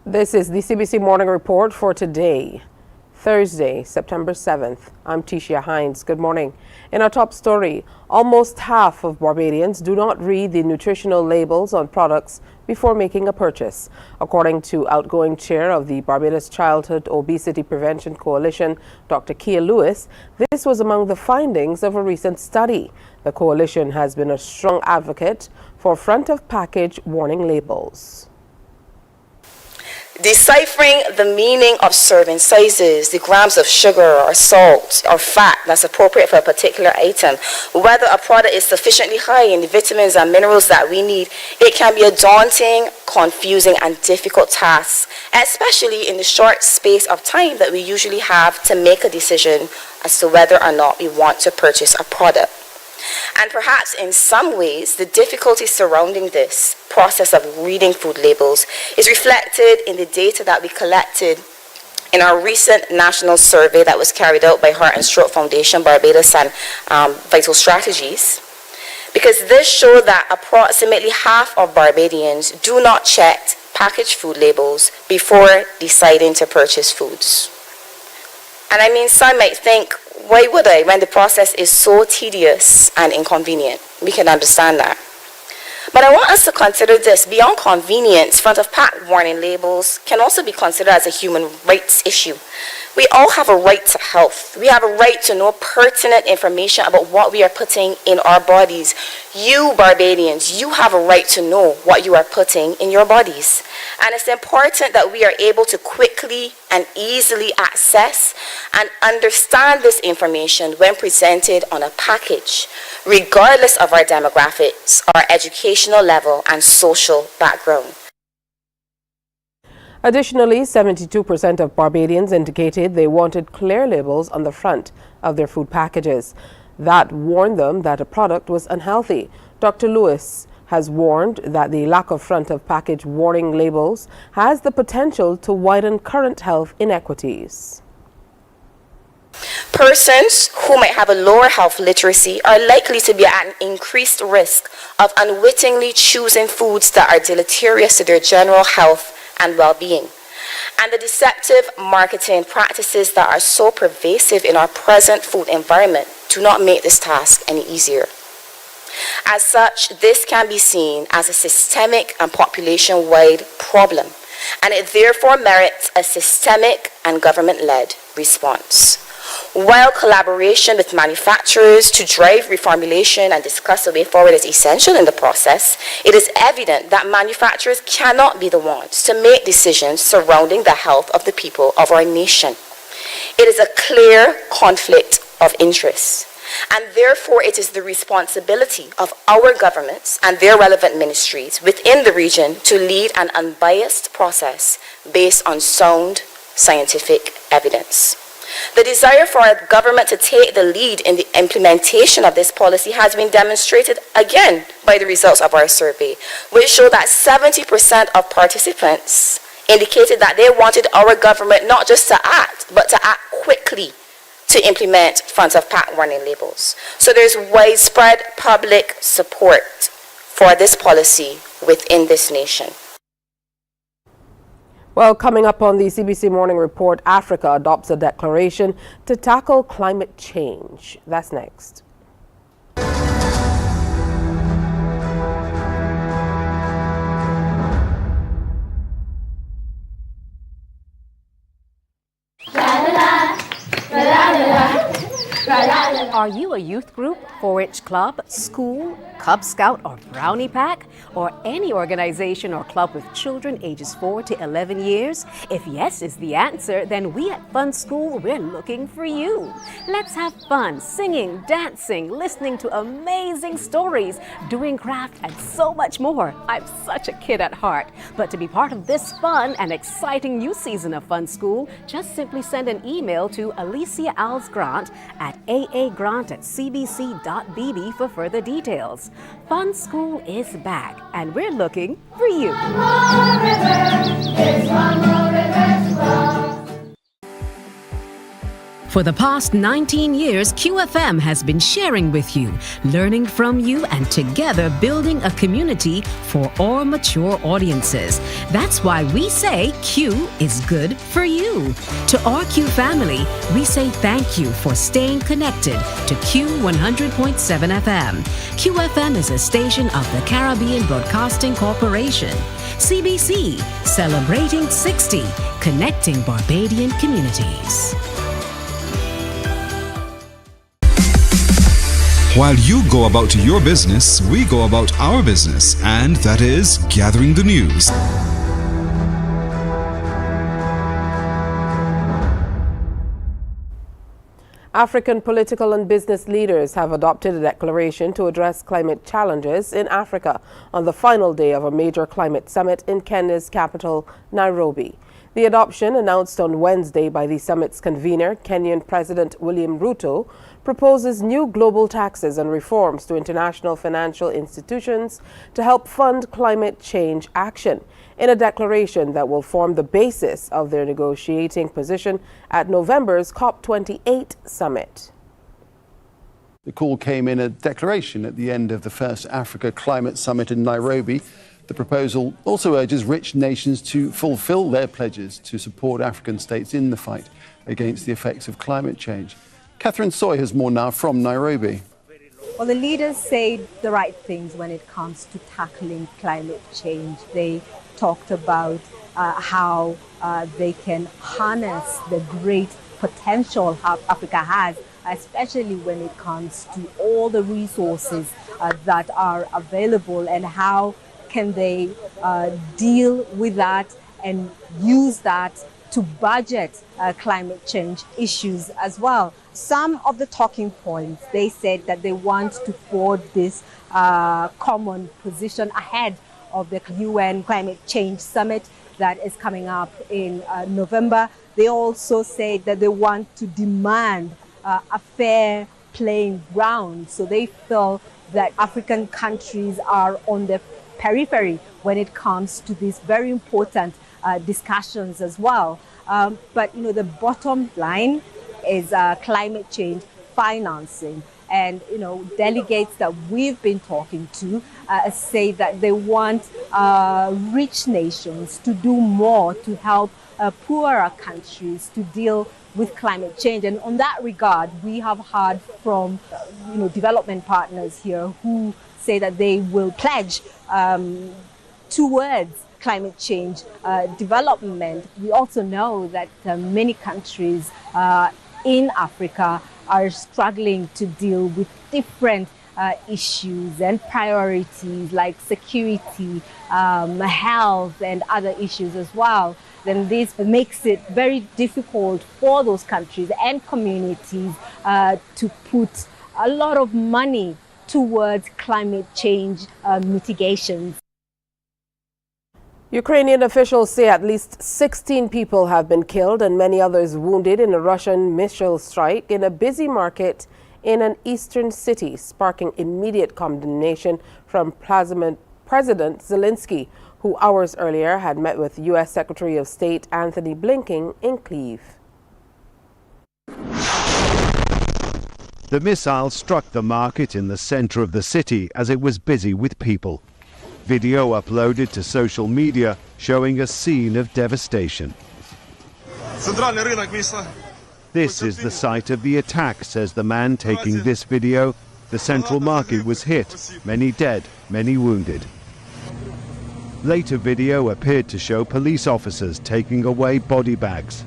This is the CBC Morning Report for today, Thursday, September 7th. I'm Tisha Hines. Good morning. In our top story, almost half of Barbadians do not read the nutritional labels on products before making a purchase. According to outgoing chair of the Barbados Childhood Obesity Prevention Coalition, Dr. Kia Lewis, this was among the findings of a recent study. The coalition has been a strong advocate for front-of-package warning labels. Deciphering the meaning of serving sizes, the grams of sugar or salt or fat that's appropriate for a particular item, whether a product is sufficiently high in the vitamins and minerals that we need, it can be a daunting, confusing, and difficult task, especially in the short space of time that we usually have to make a decision as to whether or not we want to purchase a product. And perhaps in some ways, the difficulty surrounding this process of reading food labels is reflected in the data that we collected in our recent national survey that was carried out by Heart and Stroke Foundation, Barbados, and Vital Strategies. Because this showed that approximately half of Barbadians do not check packaged food labels before deciding to purchase foods. And I mean, some might think, why would I when the process is so tedious and inconvenient? We can understand that. But I want us to consider this. Beyond convenience, front-of-pack warning labels can also be considered as a human rights issue. We all have a right to health. We have a right to know pertinent information about what we are putting in our bodies. You, Barbadians, you have a right to know what you are putting in your bodies. And it's important that we are able to quickly and easily access and understand this information when presented on a package, regardless of our demographics, our educational level, and social background. Additionally, 72% of Barbadians indicated they wanted clear labels on the front of their food packages that warned them that a product was unhealthy. Dr. Lewis has warned that the lack of front-of-package warning labels has the potential to widen current health inequities. Persons who might have a lower health literacy are likely to be at an increased risk of unwittingly choosing foods that are deleterious to their general health and well-being. And the deceptive marketing practices that are so pervasive in our present food environment do not make this task any easier. As such, this can be seen as a systemic and population-wide problem, and it therefore merits a systemic and government-led response. While collaboration with manufacturers to drive reformulation and discuss a way forward is essential in the process, it is evident that manufacturers cannot be the ones to make decisions surrounding the health of the people of our nation. It is a clear conflict of interest, and therefore it is the responsibility of our governments and their relevant ministries within the region to lead an unbiased process based on sound scientific evidence. The desire for our government to take the lead in the implementation of this policy has been demonstrated again by the results of our survey, which showed that 70% of participants indicated that they wanted our government not just to act, but to act quickly to implement front-of-pack warning labels. So there's widespread public support for this policy within this nation. Well, coming up on the CBC Morning Report, Africa adopts a declaration to tackle climate change. That's next. Are you a youth group, 4-H club, school, Cub Scout or Brownie Pack, or any organization or club with children ages 4 to 11 years? If yes is the answer, then we at Fun School, we're looking for you. Let's have fun singing, dancing, listening to amazing stories, doing craft, and so much more. I'm such a kid at heart. But to be part of this fun and exciting new season of Fun School, just simply send an email to Alicia Alves Grant at aa.grant@cbc.bb for further details. Fun School is back, and we're looking for you. For the past 19 years, QFM has been sharing with you, learning from you, and together building a community for all mature audiences. That's why we say Q is good for you. To our Q family, we say thank you for staying connected to Q 100.7 FM. QFM is a station of the Caribbean Broadcasting Corporation. CBC, celebrating 60, connecting Barbadian communities. While you go about your business, we go about our business, and that is gathering the news. African political and business leaders have adopted a declaration to address climate challenges in Africa on the final day of a major climate summit in Kenya's capital, Nairobi. The adoption, announced on Wednesday by the summit's convener, Kenyan President William Ruto, proposes new global taxes and reforms to international financial institutions to help fund climate change action, in a declaration that will form the basis of their negotiating position at November's COP28 summit. The call came in a declaration at the end of the first Africa Climate Summit in Nairobi. The proposal also urges rich nations to fulfill their pledges to support African states in the fight against the effects of climate change. Catherine Soy has more now from Nairobi. Well, the leaders say the right things when it comes to tackling climate change. They talked about how they can harness the great potential Africa has, especially when it comes to all the resources that are available, and how can they deal with that and use that to budget climate change issues as well. Some of the talking points, they said that they want to forward this common position ahead of the UN Climate Change Summit that is coming up in November. They also said that they want to demand a fair playing ground. So they feel that African countries are on the periphery when it comes to these very important discussions as well. But you know, the bottom line is climate change financing. And you know, delegates that we've been talking to say that they want rich nations to do more to help poorer countries to deal with climate change. And on that regard, we have heard from development partners here who say that they will pledge towards climate change development. We also know that many countries in Africa are struggling to deal with different issues and priorities like security, health, and other issues as well. Then this makes it very difficult for those countries and communities to put a lot of money towards climate change mitigations. Ukrainian officials say at least 16 people have been killed and many others wounded in a Russian missile strike in a busy market in an eastern city, sparking immediate condemnation from President Zelensky, who hours earlier had met with U.S. Secretary of State Anthony Blinken in Kyiv. The missile struck the market in the center of the city as it was busy with people. Video uploaded to social media showing a scene of devastation. This is the site of the attack, says the man taking this video. The central market was hit, many dead, many wounded. Later video appeared to show police officers taking away body bags.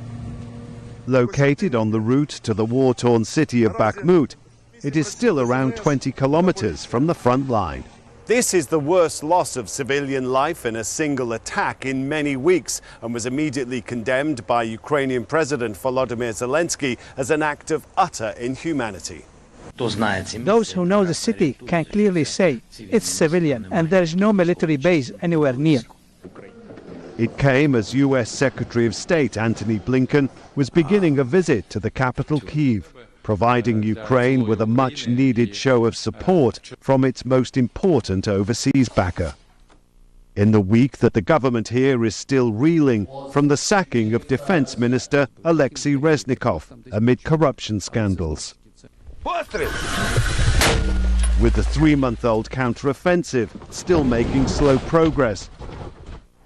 Located on the route to the war-torn city of Bakhmut, it is still around 20 kilometers from the front line. This is the worst loss of civilian life in a single attack in many weeks and was immediately condemned by Ukrainian President Volodymyr Zelensky as an act of utter inhumanity. Those who know the city can clearly say it's civilian and there is no military base anywhere near. It came as U.S. Secretary of State Anthony Blinken was beginning a visit to the capital Kyiv, providing Ukraine with a much-needed show of support from its most important overseas backer. in the week that the government here is still reeling from the sacking of Defense Minister Alexei Reznikov amid corruption scandals. With the 3-month-old counter-offensive still making slow progress,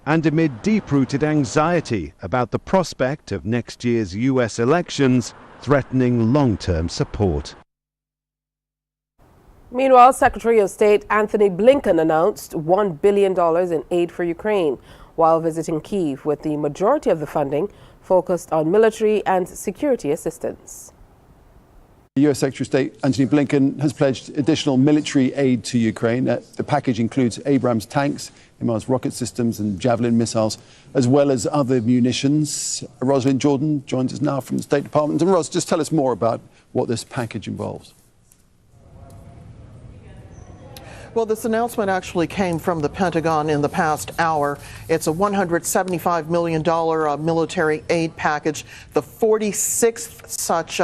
and amid deep-rooted anxiety about the prospect of next year's US elections threatening long-term support. Meanwhile, Secretary of State Anthony Blinken announced $1 billion in aid for Ukraine while visiting Kyiv, with the majority of the funding focused on military and security assistance. US Secretary of State Antony Blinken has pledged additional military aid to Ukraine. The package includes Abrams tanks, HIMARS rocket systems and Javelin missiles, as well as other munitions. Rosalind Jordan joins us now from the State Department. And Ros, just tell us more about what this package involves. Well, this announcement actually came from the Pentagon in the past hour. It's a $175 million military aid package, the 46th such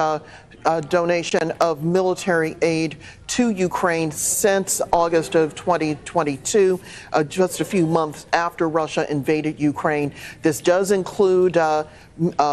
donation of military aid to Ukraine since August of 2022, just a few months after Russia invaded Ukraine. This does include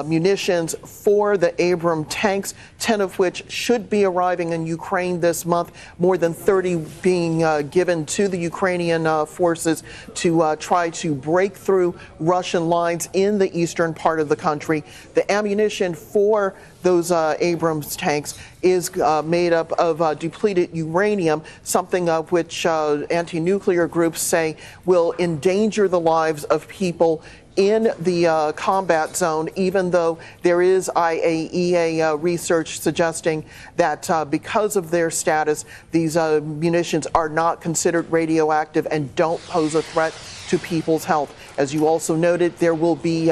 munitions for the Abrams tanks, 10 of which should be arriving in Ukraine this month, more than 30 being given to the Ukrainian forces to try to break through Russian lines in the eastern part of the country. The ammunition for those Abrams tanks is made up of depleted uranium, something of which anti-nuclear groups say will endanger the lives of people in the combat zone, even though there is IAEA research suggesting that because of their status, these munitions are not considered radioactive and don't pose a threat to people's health. As you also noted, there will be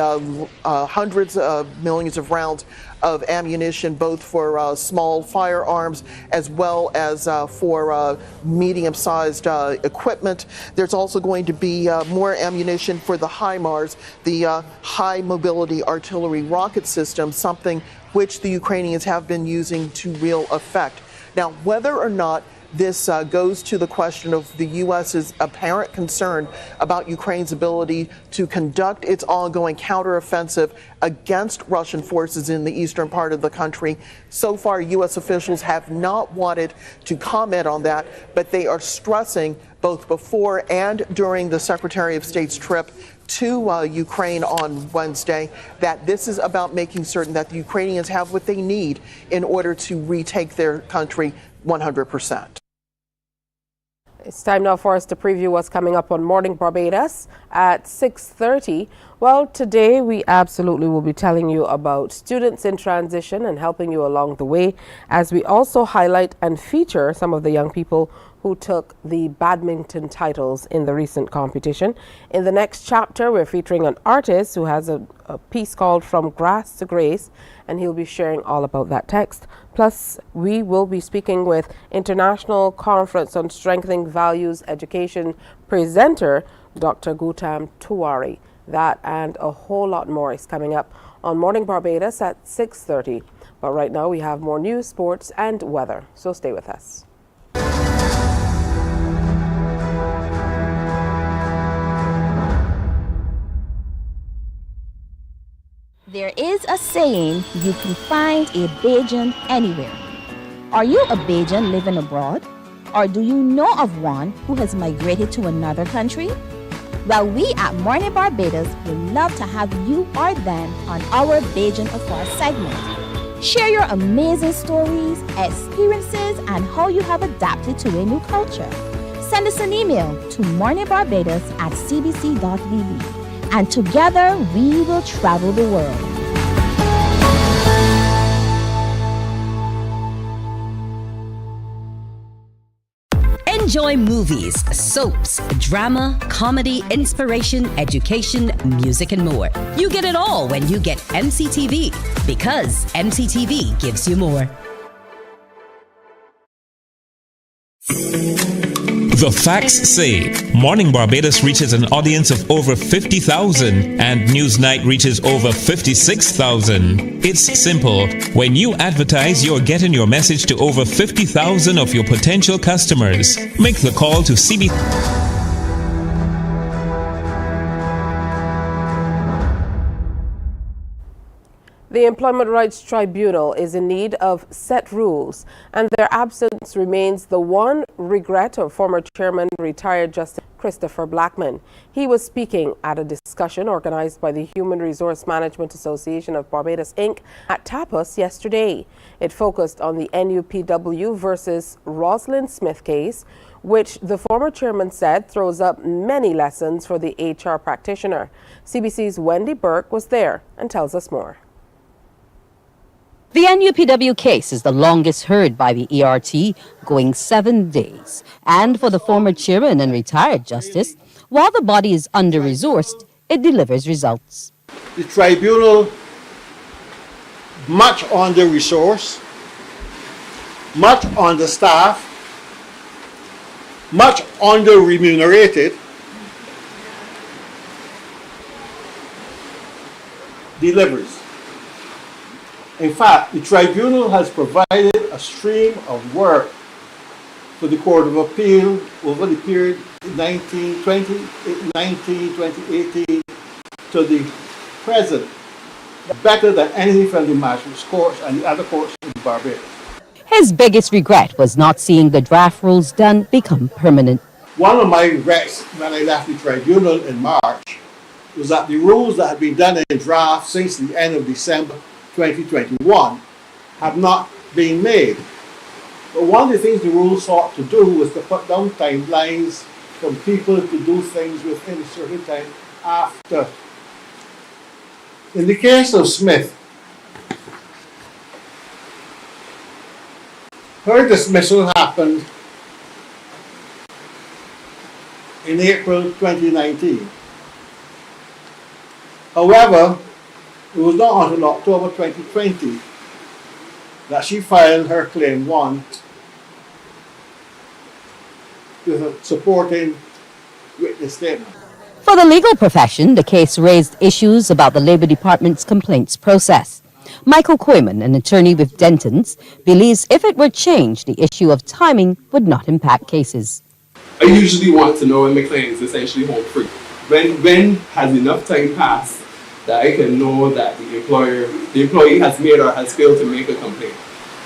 hundreds of millions of rounds of ammunition, both for small firearms as well as for medium-sized equipment. There's also going to be more ammunition for the HIMARS, the high mobility artillery rocket system, something which the Ukrainians have been using to real effect. Now, whether or not this goes to the question of the U.S.'s apparent concern about Ukraine's ability to conduct its ongoing counteroffensive against Russian forces in the eastern part of the country. So far, U.S. officials have not wanted to comment on that, but they are stressing both before and during the Secretary of State's trip to Ukraine on Wednesday that this is about making certain that the Ukrainians have what they need in order to retake their country 100%. It's time now for us to preview what's coming up on Morning Barbados at 6:30. Well, today we absolutely will be telling you about students in transition and helping you along the way, as we also highlight and feature some of the young people who took the badminton titles in the recent competition. In the next chapter, we're featuring an artist who has a piece called From Grass to Grace, and he'll be sharing all about that text. Plus, we will be speaking with International Conference on Strengthening Values Education presenter, Dr. Gautam Tiwari. That and a whole lot more is coming up on Morning Barbados at 6:30. But right now, we have more news, sports, and weather. So stay with us. There is a saying, you can find a Bajan anywhere. Are you a Bajan living abroad? Or do you know of one who has migrated to another country? Well, we at Mornin Barbados would love to have you or them on our Bajan Affair segment. Share your amazing stories, experiences, and how you have adapted to a new culture. Send us an email to morninbarbados@cbc.vb. And together we will travel the world. Enjoy movies, soaps, drama, comedy, inspiration, education, music, and more. You get it all when you get MCTV, because MCTV gives you more. The facts say Morning Barbados reaches an audience of over 50,000 and Newsnight reaches over 56,000. It's simple. When you advertise, you're getting your message to over 50,000 of your potential customers. Make the call to CBC. The Employment Rights Tribunal is in need of set rules, and their absence remains the one regret of former chairman, retired Justice Christopher Blackman. He was speaking at a discussion organized by the Human Resource Management Association of Barbados, Inc. at Tapas yesterday. It focused on the NUPW versus Rosalind Smith case, which the former chairman said throws up many lessons for the HR practitioner. CBC's Wendy Burke was there and tells us more. The NUPW case is the longest heard by the ERT, going 7 days. And for the former chairman and retired justice, while the body is under-resourced, it delivers results. The tribunal, much under-resourced, much understaffed, much under-remunerated, delivers. In fact, the tribunal has provided a stream of work for the Court of Appeal over the period 2018 to the present, better than anything from the magistrates courts and the other courts in Barbados. His biggest regret was not seeing the draft rules done become permanent. One of my regrets when I left the tribunal in March was that the rules that had been done in draft since the end of December 2021 have not been made. But one of the things the rules sought to do was to put down timelines for people to do things within a certain time after. In the case of Smith, her dismissal happened in April 2019. However, it was not until October 2020 that she filed her Claim 1 with a supporting witness statement. For the legal profession, the case raised issues about the Labor Department's complaints process. Michael Koyman, an attorney with Denton's, believes if it were changed, the issue of timing would not impact cases. I usually want to know when my client is essentially home free. When has enough time passed that I can know that the employee has made or has failed to make a complaint.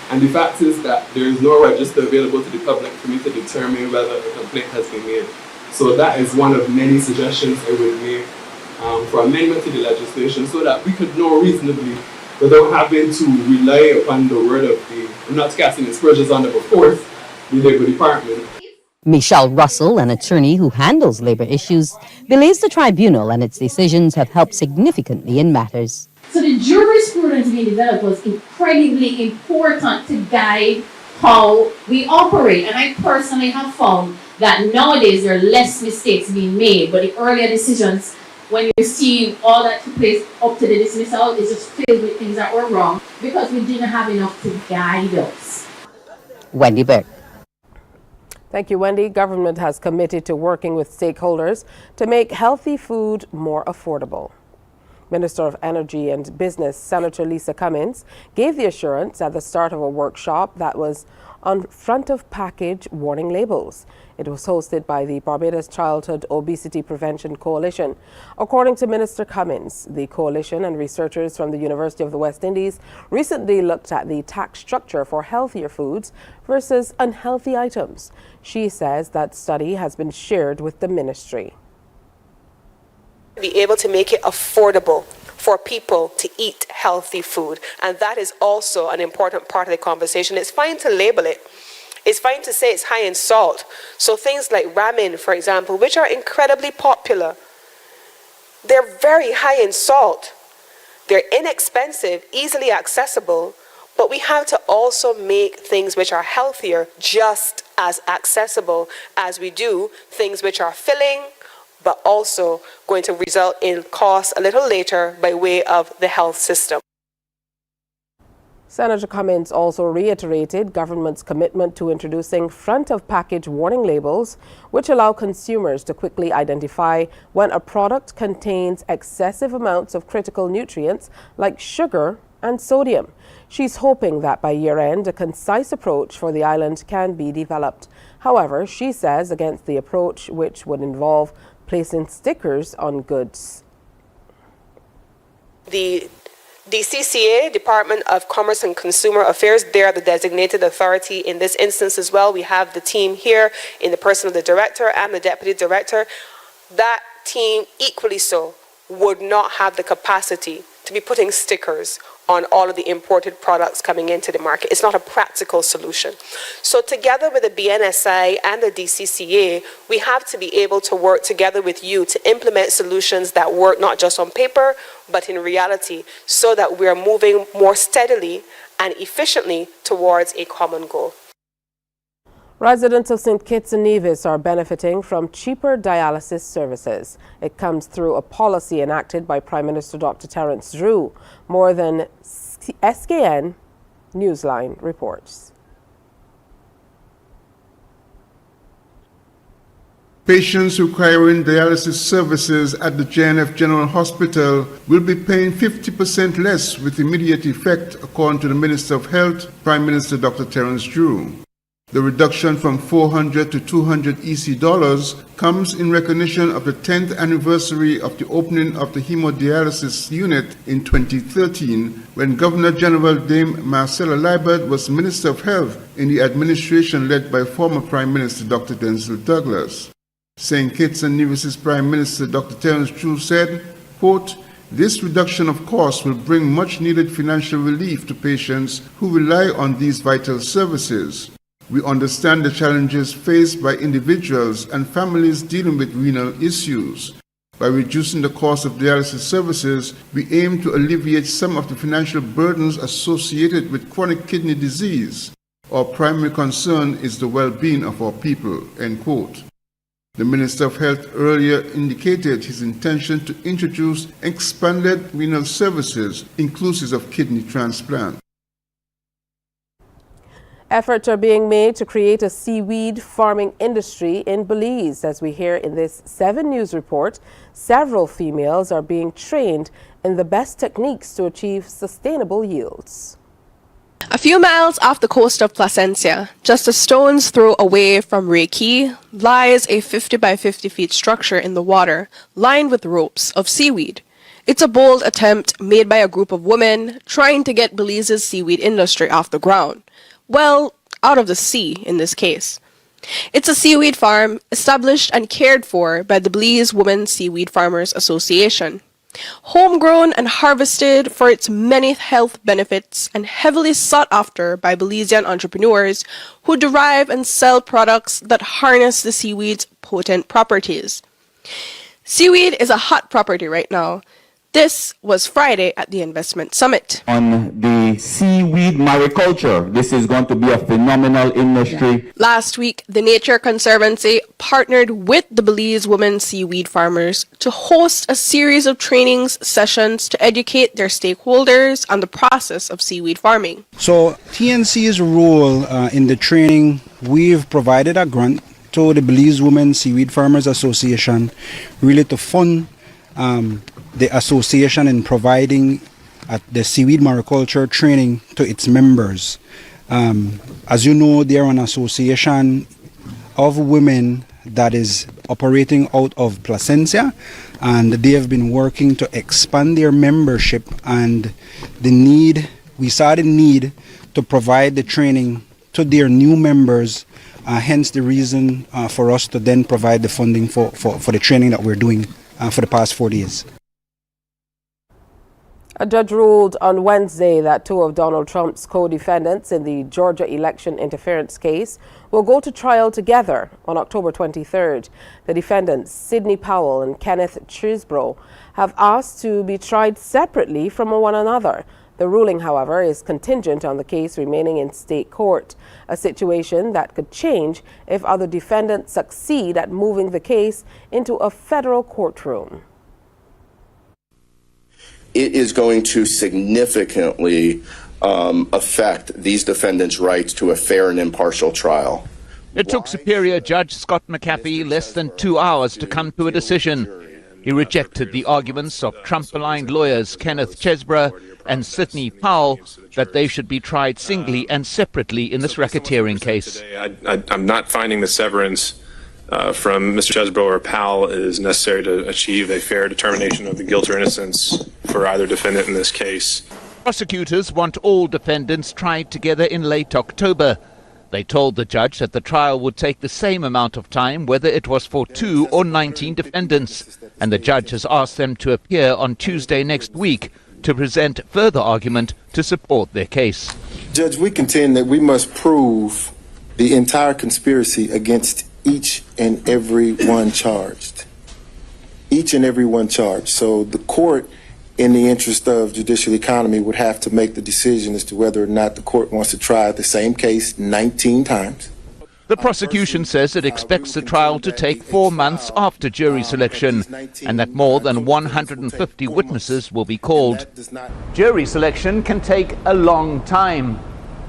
And the fact is that there is no register available to the public for me to determine whether a complaint has been made. So that is one of many suggestions I would make for amendment to the legislation so that we could know reasonably without having to rely upon the word of I'm not casting aspersions on it, of course, the Labor Department. Michelle Russell, an attorney who handles labor issues, believes the tribunal and its decisions have helped significantly in matters. So the jurisprudence being developed was incredibly important to guide how we operate. And I personally have found that nowadays there are less mistakes being made, but the earlier decisions, when you see all that took place up to the dismissal, it's just filled with things that were wrong because we didn't have enough to guide us. Wendy Burke. Thank you, Wendy. Government has committed to working with stakeholders to make healthy food more affordable. Minister of Energy and Business, Senator Lisa Cummins, gave the assurance at the start of a workshop that was on front-of-package warning labels. It was hosted by the Barbados Childhood Obesity Prevention Coalition. According to Minister Cummins, the coalition and researchers from the University of the West Indies recently looked at the tax structure for healthier foods versus unhealthy items. She says that study has been shared with the ministry. Be able to make it affordable for people to eat healthy food, and that is also an important part of the conversation. It's fine to label it. It's fine to say it's high in salt. So things like ramen, for example, which are incredibly popular, they're very high in salt. They're inexpensive, easily accessible, but we have to also make things which are healthier just as accessible as we do things which are filling, but also going to result in costs a little later by way of the health system. Senator Cummins also reiterated government's commitment to introducing front-of-package warning labels, which allow consumers to quickly identify when a product contains excessive amounts of critical nutrients like sugar and sodium. She's hoping that by year-end, a concise approach for the island can be developed. However, she says against the approach which would involve placing stickers on goods. The DCCA, Department of Commerce and Consumer Affairs, they are the designated authority in this instance as well. We have the team here in the person of the director and the deputy director. That team, equally so, would not have the capacity to be putting stickers on all of the imported products coming into the market. It's not a practical solution. So together with the BNSI and the DCCA, we have to be able to work together with you to implement solutions that work not just on paper, but in reality, so that we are moving more steadily and efficiently towards a common goal. Residents of St. Kitts and Nevis are benefiting from cheaper dialysis services. It comes through a policy enacted by Prime Minister Dr. Terence Drew. More than SKN Newsline reports. Patients requiring dialysis services at the JNF General Hospital will be paying 50% less with immediate effect, according to the Minister of Health, Prime Minister Dr. Terence Drew. The reduction from $400 to $200 EC comes in recognition of the 10th anniversary of the opening of the hemodialysis unit in 2013, when Governor General Dame Marcella Liebert was Minister of Health in the administration led by former Prime Minister Dr. Denzil Douglas. St. Kitts and Nevis' Prime Minister Dr. Terence Drew said, quote, "This reduction of costs will bring much-needed financial relief to patients who rely on these vital services. We understand the challenges faced by individuals and families dealing with renal issues. By reducing the cost of dialysis services, we aim to alleviate some of the financial burdens associated with chronic kidney disease. Our primary concern is the well-being of our people," end quote. The Minister of Health earlier indicated his intention to introduce expanded renal services, inclusive of kidney transplant. Efforts are being made to create a seaweed farming industry in Belize. As we hear in this 7 News report, several females are being trained in the best techniques to achieve sustainable yields. A few miles off the coast of Placencia, just a stone's throw away from Reiki, lies a 50 by 50 feet structure in the water, lined with ropes of seaweed. It's a bold attempt made by a group of women trying to get Belize's seaweed industry off the ground. Well, out of the sea in this case. It's a seaweed farm established and cared for by the Belize Women Seaweed Farmers Association. Homegrown and harvested for its many health benefits and heavily sought after by Belizean entrepreneurs who derive and sell products that harness the seaweed's potent properties. Seaweed is a hot property right now. This was Friday at the Investment Summit. On the seaweed mariculture, this is going to be a phenomenal industry. Last week, the Nature Conservancy partnered with the Belize Women Seaweed Farmers to host a series of trainings sessions to educate their stakeholders on the process of seaweed farming. So TNC's role in the training, we've provided a grant to the Belize Women Seaweed Farmers Association really to fund the association in providing the seaweed mariculture training to its members. As you know, they are an association of women that is operating out of Placencia, and they have been working to expand their membership, and we saw the need to provide the training to their new members, hence the reason for us to then provide the funding for the training that we're doing for the past 4 days. A judge ruled on Wednesday that 2 of Donald Trump's co-defendants in the Georgia election interference case will go to trial together on October 23rd. The defendants, Sidney Powell and Kenneth Chesebro, have asked to be tried separately from one another. The ruling, however, is contingent on the case remaining in state court, a situation that could change if other defendants succeed at moving the case into a federal courtroom. It is going to significantly affect these defendants' rights to a fair and impartial trial. It took Superior Judge Scott McAfee less than 2 hours to come to a decision. He rejected the arguments of Trump-aligned lawyers Kenneth Chesebro and Sidney Powell that they should be tried singly and separately in this racketeering case. I'm not finding the severance from Mr. Chesebro or Powell is necessary to achieve a fair determination of the guilt or innocence for either defendant in this case. Prosecutors want all defendants tried together in late October. They told the judge that the trial would take the same amount of time whether it was for 2 or 19 defendants, and the judge has asked them to appear on Tuesday next week to present further argument to support their case. Judge, we contend that we must prove the entire conspiracy against each and every one charged. Each and every one charged. So the court, in the interest of judicial economy, would have to make the decision as to whether or not the court wants to try the same case 19 times. The prosecution says it expects the trial to take 4 months after jury selection and that more than 150 witnesses will be called. Jury selection can take a long time.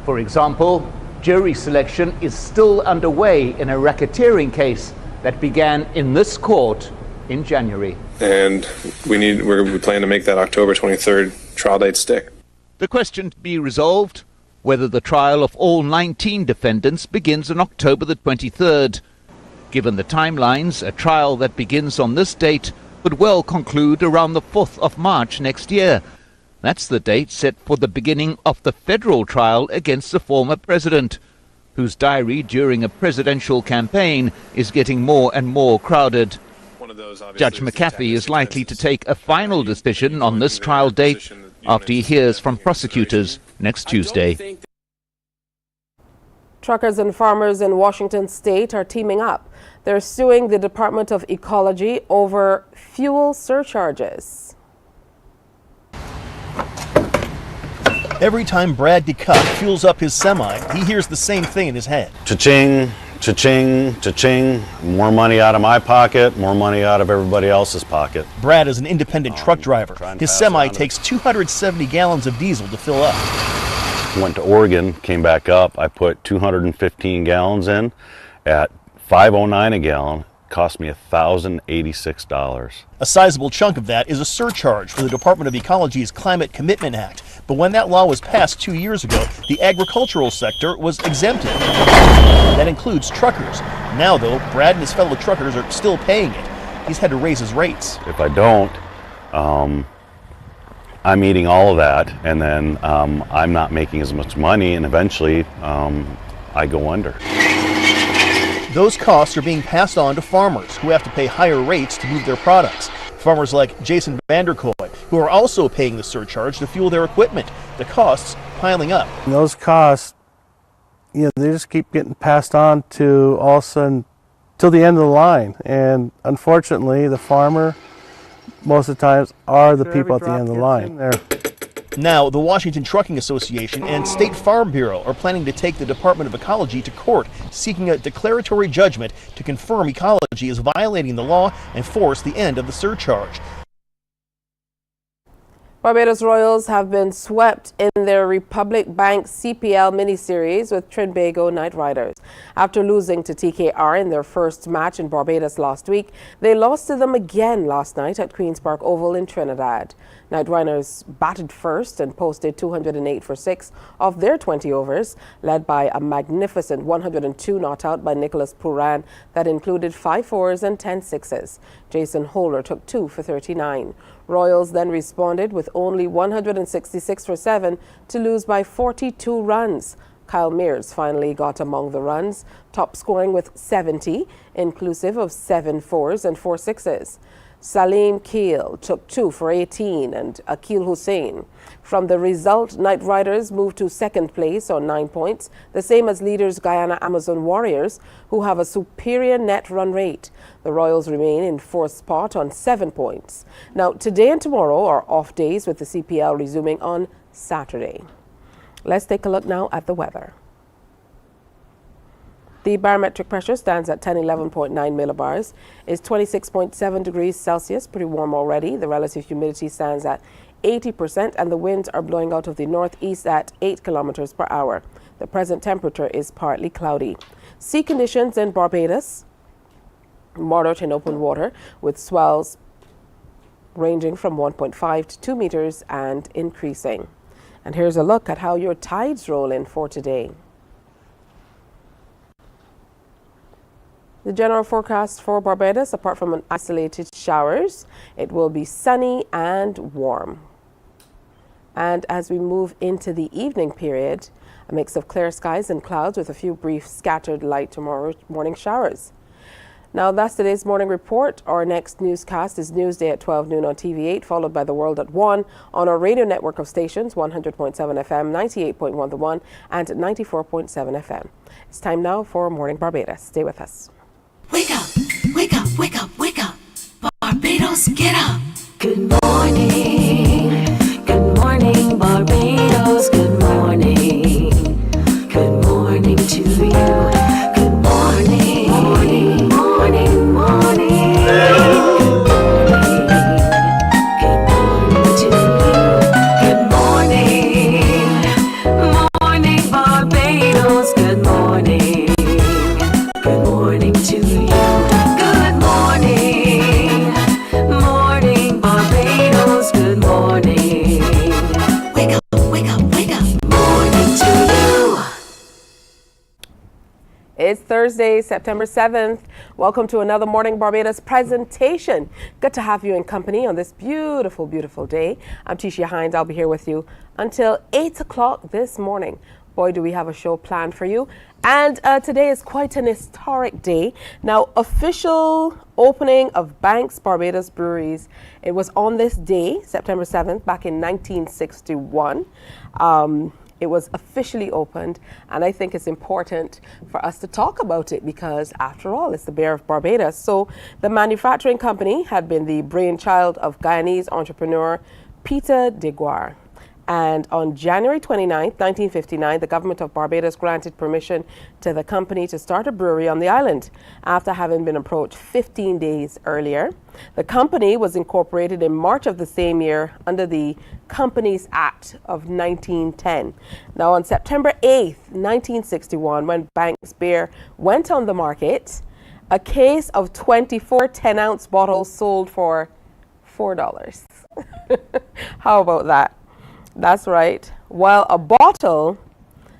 For example, jury selection is still underway in a racketeering case that began in this court in January. And we plan to make that October 23rd trial date stick. The question to be resolved, whether the trial of all 19 defendants begins on October the 23rd. Given the timelines, a trial that begins on this date could well conclude around the 4th of March next year. That's the date set for the beginning of the federal trial against the former president, whose diary during a presidential campaign is getting more and more crowded. Judge McAfee is likely to take a final decision on this trial date after he hears from prosecutors next Tuesday. Truckers and farmers in Washington state are teaming up. They're suing the Department of Ecology over fuel surcharges. Every time Brad DeCuck fuels up his semi, he hears the same thing in his head. Cha-ching, cha-ching, cha-ching. More money out of my pocket, more money out of everybody else's pocket. Brad is an independent truck driver. His semi takes 270 gallons of diesel to fill up. Went to Oregon, came back up. I put 215 gallons in at $5.09 a gallon. Cost me $1,086. A sizable chunk of that is a surcharge for the Department of Ecology's Climate Commitment Act. But when that law was passed 2 years ago, the agricultural sector was exempted. That includes truckers. Now, though, Brad and his fellow truckers are still paying it. He's had to raise his rates. If I don't, I'm eating all of that, and then I'm not making as much money, and eventually I go under. Those costs are being passed on to farmers who have to pay higher rates to move their products. Farmers like Jason Vanderkoy, who are also paying the surcharge to fuel their equipment. The costs piling up. And those costs, they just keep getting passed on to all of a sudden till the end of the line. And unfortunately, the farmer, most of the times, are the people at the end of the line. Now, the Washington Trucking Association and State Farm Bureau are planning to take the Department of Ecology to court, seeking a declaratory judgment to confirm Ecology is violating the law and force the end of the surcharge. Barbados Royals have been swept in their Republic Bank CPL mini-series with Trinbago Knight Riders. After losing to TKR in their first match in Barbados last week, they lost to them again last night at Queen's Park Oval in Trinidad. Knight Riders batted first and posted 208 for 6 of their 20 overs, led by a magnificent 102 not out by Nicholas Puran that included 5 fours and 10 sixes. Jason Holder took 2 for 39. Royals then responded with only 166 for 7 to lose by 42 runs. Kyle Mears finally got among the runs, top scoring with 70, inclusive of 7 fours and 4 sixes. Salim Keel took 2 for 18 and Akil Hussein. From the result, Knight Riders moved to second place on 9 points, the same as leaders Guyana Amazon Warriors, who have a superior net run rate. The Royals remain in fourth spot on 7 points. Now, today and tomorrow are off days, with the CPL resuming on Saturday. Let's take a look now at the weather. The barometric pressure stands at 1011.9 millibars, is 26.7 degrees Celsius, pretty warm already. The relative humidity stands at 80%, and the winds are blowing out of the northeast at 8 kilometers per hour. The present temperature is partly cloudy. Sea conditions in Barbados: moderate in open water, with swells ranging from 1.5 to 2 meters and increasing. And here's a look at how your tides roll in for today. The general forecast for Barbados, apart from an isolated showers, it will be sunny and warm. And as we move into the evening period, a mix of clear skies and clouds with a few brief scattered light tomorrow morning showers. Now that's today's morning report. Our next newscast is Newsday at 12 noon on TV8, followed by The World at 1 on our radio network of stations, 100.7 FM, 98.1 The One, and 94.7 FM. It's time now for Morning Barbados. Stay with us. Wake up, wake up, wake up, wake up. Barbados, get up. Good morning. Good morning, Barbados. Good morning. Good morning to you. Good morning. Morning, morning, morning. Good morning to you. Good morning. Morning, Barbados. Good morning. Good morning to you. Good morning. Morning, Barbados. Good morning. Wake up, wake up, wake up. Morning to you. It's Thursday, September 7th. Welcome to another Morning Barbados presentation. Good to have you in company on this beautiful, beautiful day. I'm Tisha Hines. I'll be here with you until 8 o'clock this morning. Boy, do we have a show planned for you. And today is quite an historic day. Now, official opening of Banks Barbados breweries. It was on this day, September 7th, back in 1961. It was officially opened, and I think it's important for us to talk about it because, after all, it's the Bear of Barbados. So the manufacturing company had been the brainchild of Guyanese entrepreneur Peter Deguar. And on January 29, 1959, the government of Barbados granted permission to the company to start a brewery on the island after having been approached 15 days earlier. The company was incorporated in March of the same year under the Companies Act of 1910. Now, on September 8, 1961, when Banks Beer went on the market, a case of 24 10-ounce bottles sold for $4. How about that? That's right. While a bottle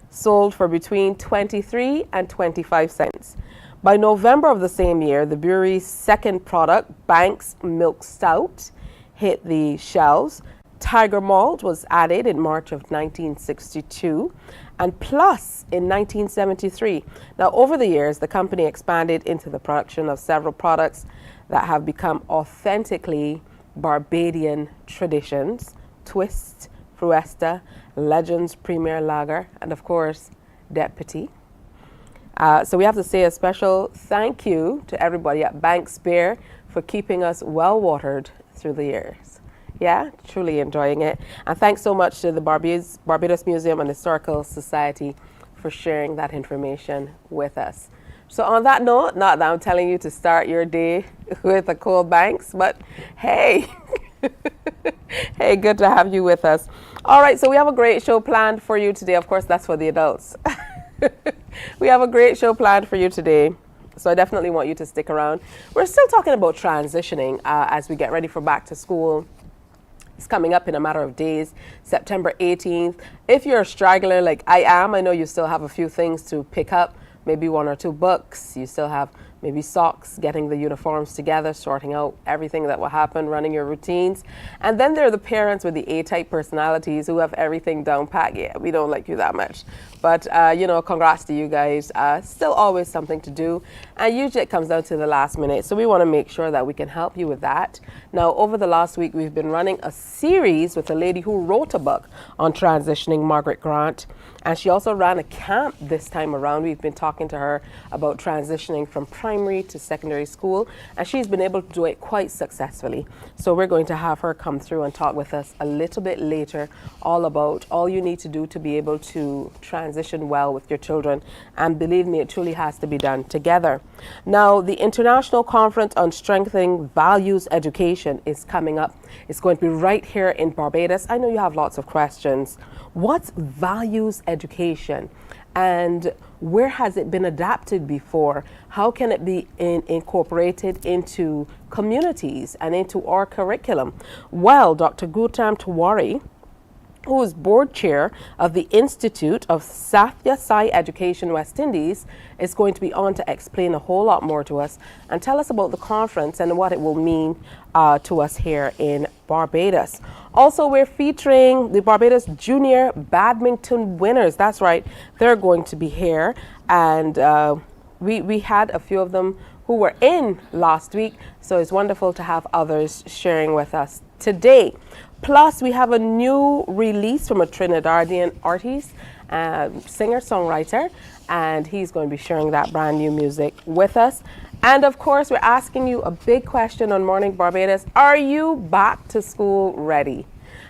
sold for between 23 and 25 cents. By November of the same year, the brewery's second product, Banks Milk Stout, hit the shelves. Tiger Malt was added in March of 1962, and Plus in 1973. Now, over the years, the company expanded into the production of several products that have become authentically Barbadian traditions: Twist, Fruesta, Legends Premier Lager, and of course, Deputy. So we have to say a special thank you to everybody at Banks Beer for keeping us well watered through the years. Yeah, truly enjoying it. And thanks so much to the Barbados Museum and Historical Society for sharing that information with us. So on that note, not that I'm telling you to start your day with a cold Banks, but hey, hey, good to have you with us. All right, so we have a great show planned for you today. Of course, that's for the adults. We have a great show planned for you today, so I definitely want you to stick around. We're still talking about transitioning as we get ready for back to school. It's coming up in a matter of days, September 18th. If you're a straggler like I am, I know you still have a few things to pick up, maybe 1 or 2 books. You still have maybe socks, getting the uniforms together, sorting out everything that will happen, running your routines. And then there are the parents with the A-type personalities who have everything down pat. Yeah, we don't like you that much. But, you know, congrats to you guys. Still always something to do. And usually it comes down to the last minute. So we want to make sure that we can help you with that. Now, over the last week, we've been running a series with a lady who wrote a book on transitioning, Margaret Grant. And she also ran a camp this time around. We've been talking to her about transitioning from primary to secondary school, and she's been able to do it quite successfully. So we're going to have her come through and talk with us a little bit later all about all you need to do to be able to transition well with your children. And believe me, it truly has to be done together. Now, the International Conference on Strengthening Values Education is coming up. It's going to be right here in Barbados. I know you have lots of questions. What's values education, and where has it been adapted before? How can it be incorporated into communities and into our curriculum? Well, Dr. Gautam Tiwari, who is board chair of the Institute of Sathya Sai Education West Indies, is going to be on to explain a whole lot more to us and tell us about the conference and what it will mean to us here in Barbados. Also, we're featuring the Barbados Junior Badminton winners. That's right, they're going to be here. And we had a few of them who were in last week, so it's wonderful to have others sharing with us today. Plus, we have a new release from a Trinidadian artist, singer-songwriter, and he's going to be sharing that brand new music with us. And of course, we're asking you a big question on Morning Barbados. Are you back to school ready?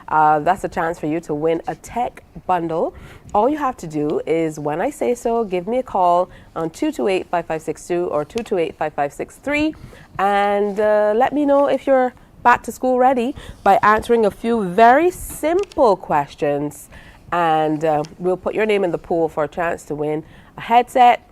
That's a chance for you to win a tech bundle. All you have to do is, when I say so, give me a call on 228-5562 or 228-5563 and let me know if you're back to school ready by answering a few very simple questions. And we'll put your name in the pool for a chance to win a headset,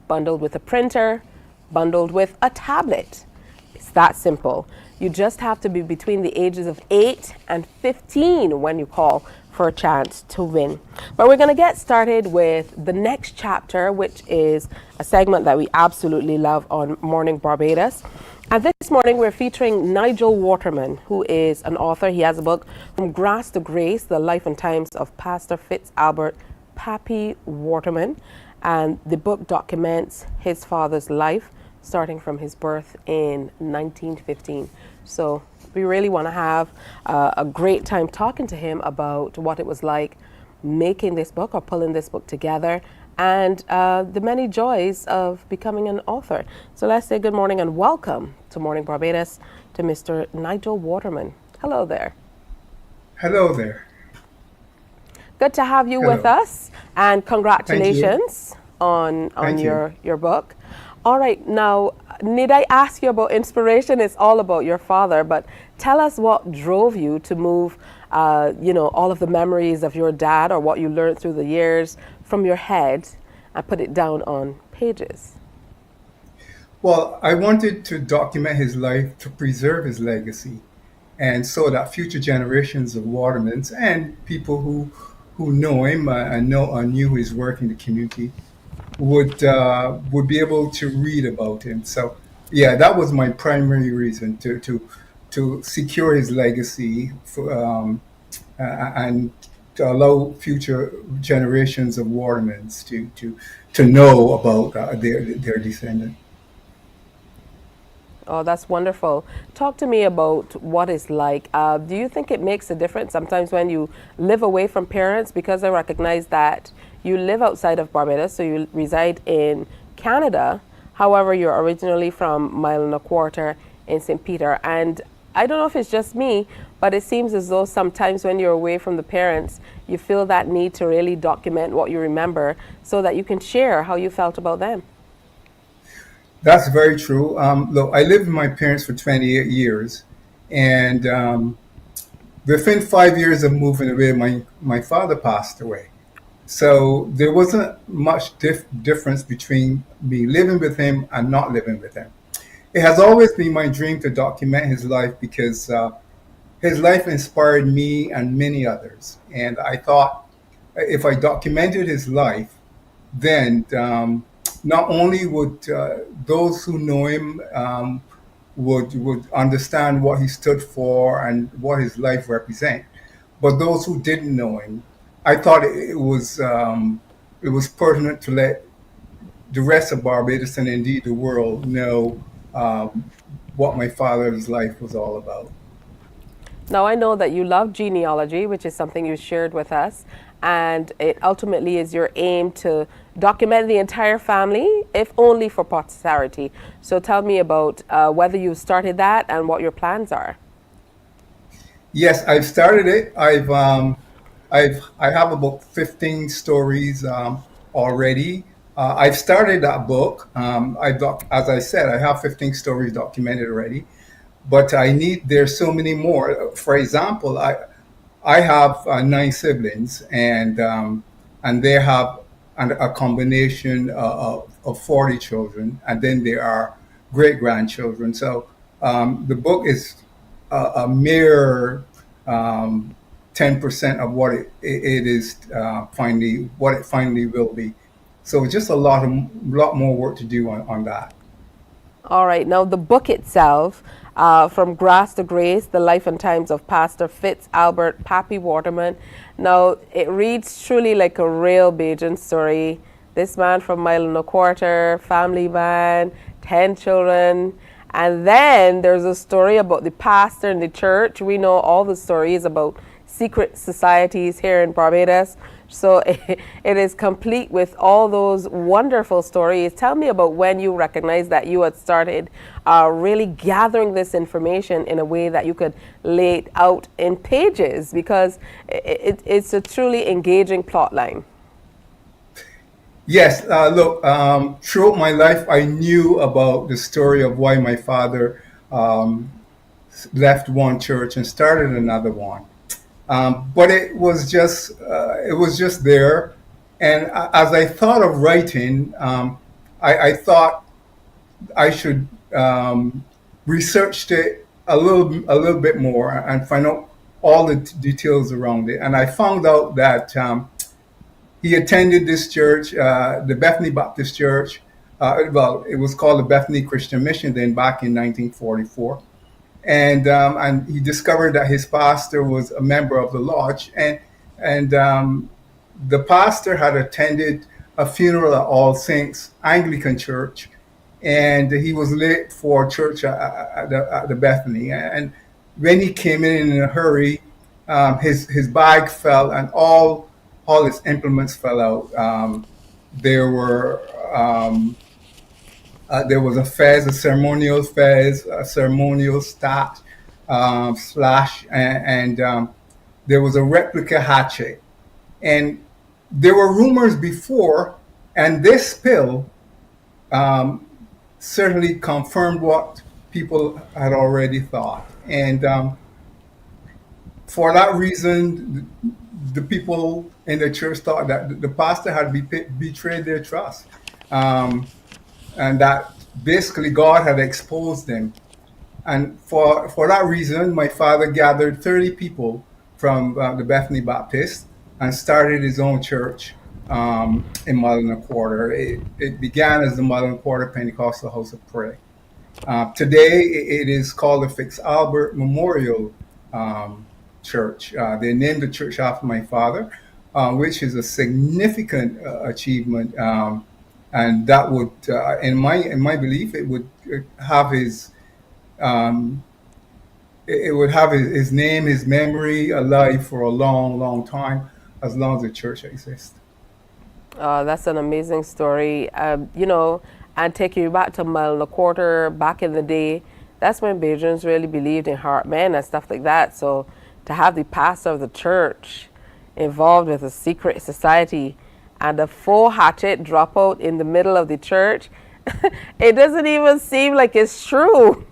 bundled with a printer, bundled with a tablet. It's that simple. You just have to be between the ages of 8 and 15 when you call for a chance to win. But we're going to get started with the next chapter, which is a segment that we absolutely love on Morning Barbados. And this morning we're featuring Nigel Waterman, who is an author. He has a book, From Grass to Grace, The Life and Times of Pastor Fitz-Albert Pappy Waterman. And the book documents his father's life, starting from his birth in 1915. So we really want to have a great time talking to him about what it was like making this book or pulling this book together, and the many joys of becoming an author. So let's say good morning and welcome to Morning Barbados to Mr. Nigel Waterman. Hello there. Hello there. Good to have you with us, and congratulations on your book. All right, now, need I ask you about inspiration? It's all about your father, but tell us what drove you to move, all of the memories of your dad or what you learned through the years from your head and put it down on pages. Well, I wanted to document his life to preserve his legacy, and so that future generations of Watermans and people who know him and knew his work in the community would be able to read about him. So yeah, that was my primary reason to secure his legacy and to allow future generations of Watermans to know about their descendant. Oh, that's wonderful. Talk to me about what it's like. Do you think it makes a difference sometimes when you live away from parents? Because I recognize that you live outside of Barbados, so you reside in Canada. However, you're originally from Mile and a Quarter in St. Peter. And I don't know if it's just me, but it seems as though sometimes when you're away from the parents, you feel that need to really document what you remember so that you can share how you felt about them. That's very true. Look, I lived with my parents for 28 years, and within 5 years of moving away, my father passed away. So there wasn't much difference between me living with him and not living with him. It has always been my dream to document his life because his life inspired me and many others. And I thought if I documented his life, then not only would those who know him would understand what he stood for and what his life represents, but those who didn't know him, I thought it was pertinent to let the rest of Barbados and indeed the world know what my father's life was all about. Now, I know that you love genealogy, which is something you shared with us, and it ultimately is your aim to document the entire family, if only for posterity. So tell me about whether you started that and what your plans are. Yes, I've started it. I have about 15 stories already. I've started that book. As I said, I have 15 stories documented already, but there's so many more. For example, I have 9 siblings, and they have a combination of 40 children, and then there are great grandchildren. So the book is a mere 10% of what it is what it finally will be. So just a lot more work to do on that. All right, now the book itself, From Grass to Grace, The Life and Times of Pastor Fitz Albert Pappy Waterman. Now, it reads truly like a real Bajan story. This man from mile and a quarter, family man, 10 children. And then there's a story about the pastor in the church. We know all the stories about secret societies here in Barbados. So it is complete with all those wonderful stories. Tell me about when you recognized that you had started really gathering this information in a way that you could lay it out in pages, because it's a truly engaging plot line. Yes, look, throughout my life, I knew about the story of why my father left one church and started another one. But it was just there. And as I thought of writing, I thought I should research it a little bit more and find out all the details around it. And I found out that he attended this church, the Bethany Baptist Church. Well, it was called the Bethany Christian Mission then, back in 1944. And he discovered that his pastor was a member of the lodge, and the pastor had attended a funeral at All Saints Anglican Church, and he was late for church at the Bethany. And when he came in a hurry, his bag fell, and all his implements fell out. There was a fez, a ceremonial fez, a ceremonial staff, slash, and there was a replica hatchet. And there were rumors before, and this spill certainly confirmed what people had already thought. And for that reason, the people in the church thought that the pastor had betrayed their trust. And that basically God had exposed them. And for that reason, my father gathered 30 people from the Bethany Baptist and started his own church in Mile and a Quarter. It began as the Mile and a Quarter Pentecostal House of Prayer. Today, it is called the Fitz Albert Memorial Church. They named the church after my father, which is a significant achievement. And that would, in my belief, it would have his name, his memory alive for a long, long time, as long as the church exists. That's an amazing story. You know, and take you back to Mile and a Quarter, back in the day. That's when Bajans really believed in heart men and stuff like that. So to have the pastor of the church involved with a secret society and a full hatchet drop out in the middle of the church, it doesn't even seem like it's true.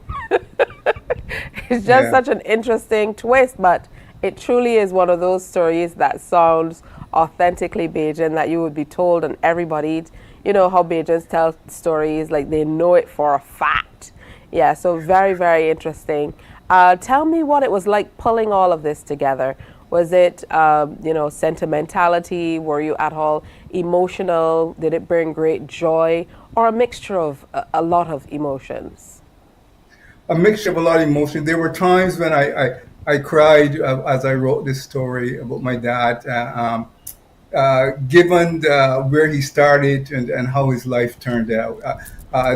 It's just such an interesting twist, but it truly is one of those stories that sounds authentically Bajan, that you would be told, and everybody, you know how Bajans tell stories, like they know it for a fact. Yeah, so very, very interesting. Tell me what it was like pulling all of this together. Was it, you know, sentimentality? Were you at all emotional? Did it bring great joy, or a mixture of a lot of emotions? A mixture of a lot of emotions. There were times when I cried as I wrote this story about my dad, given where he started and how his life turned out.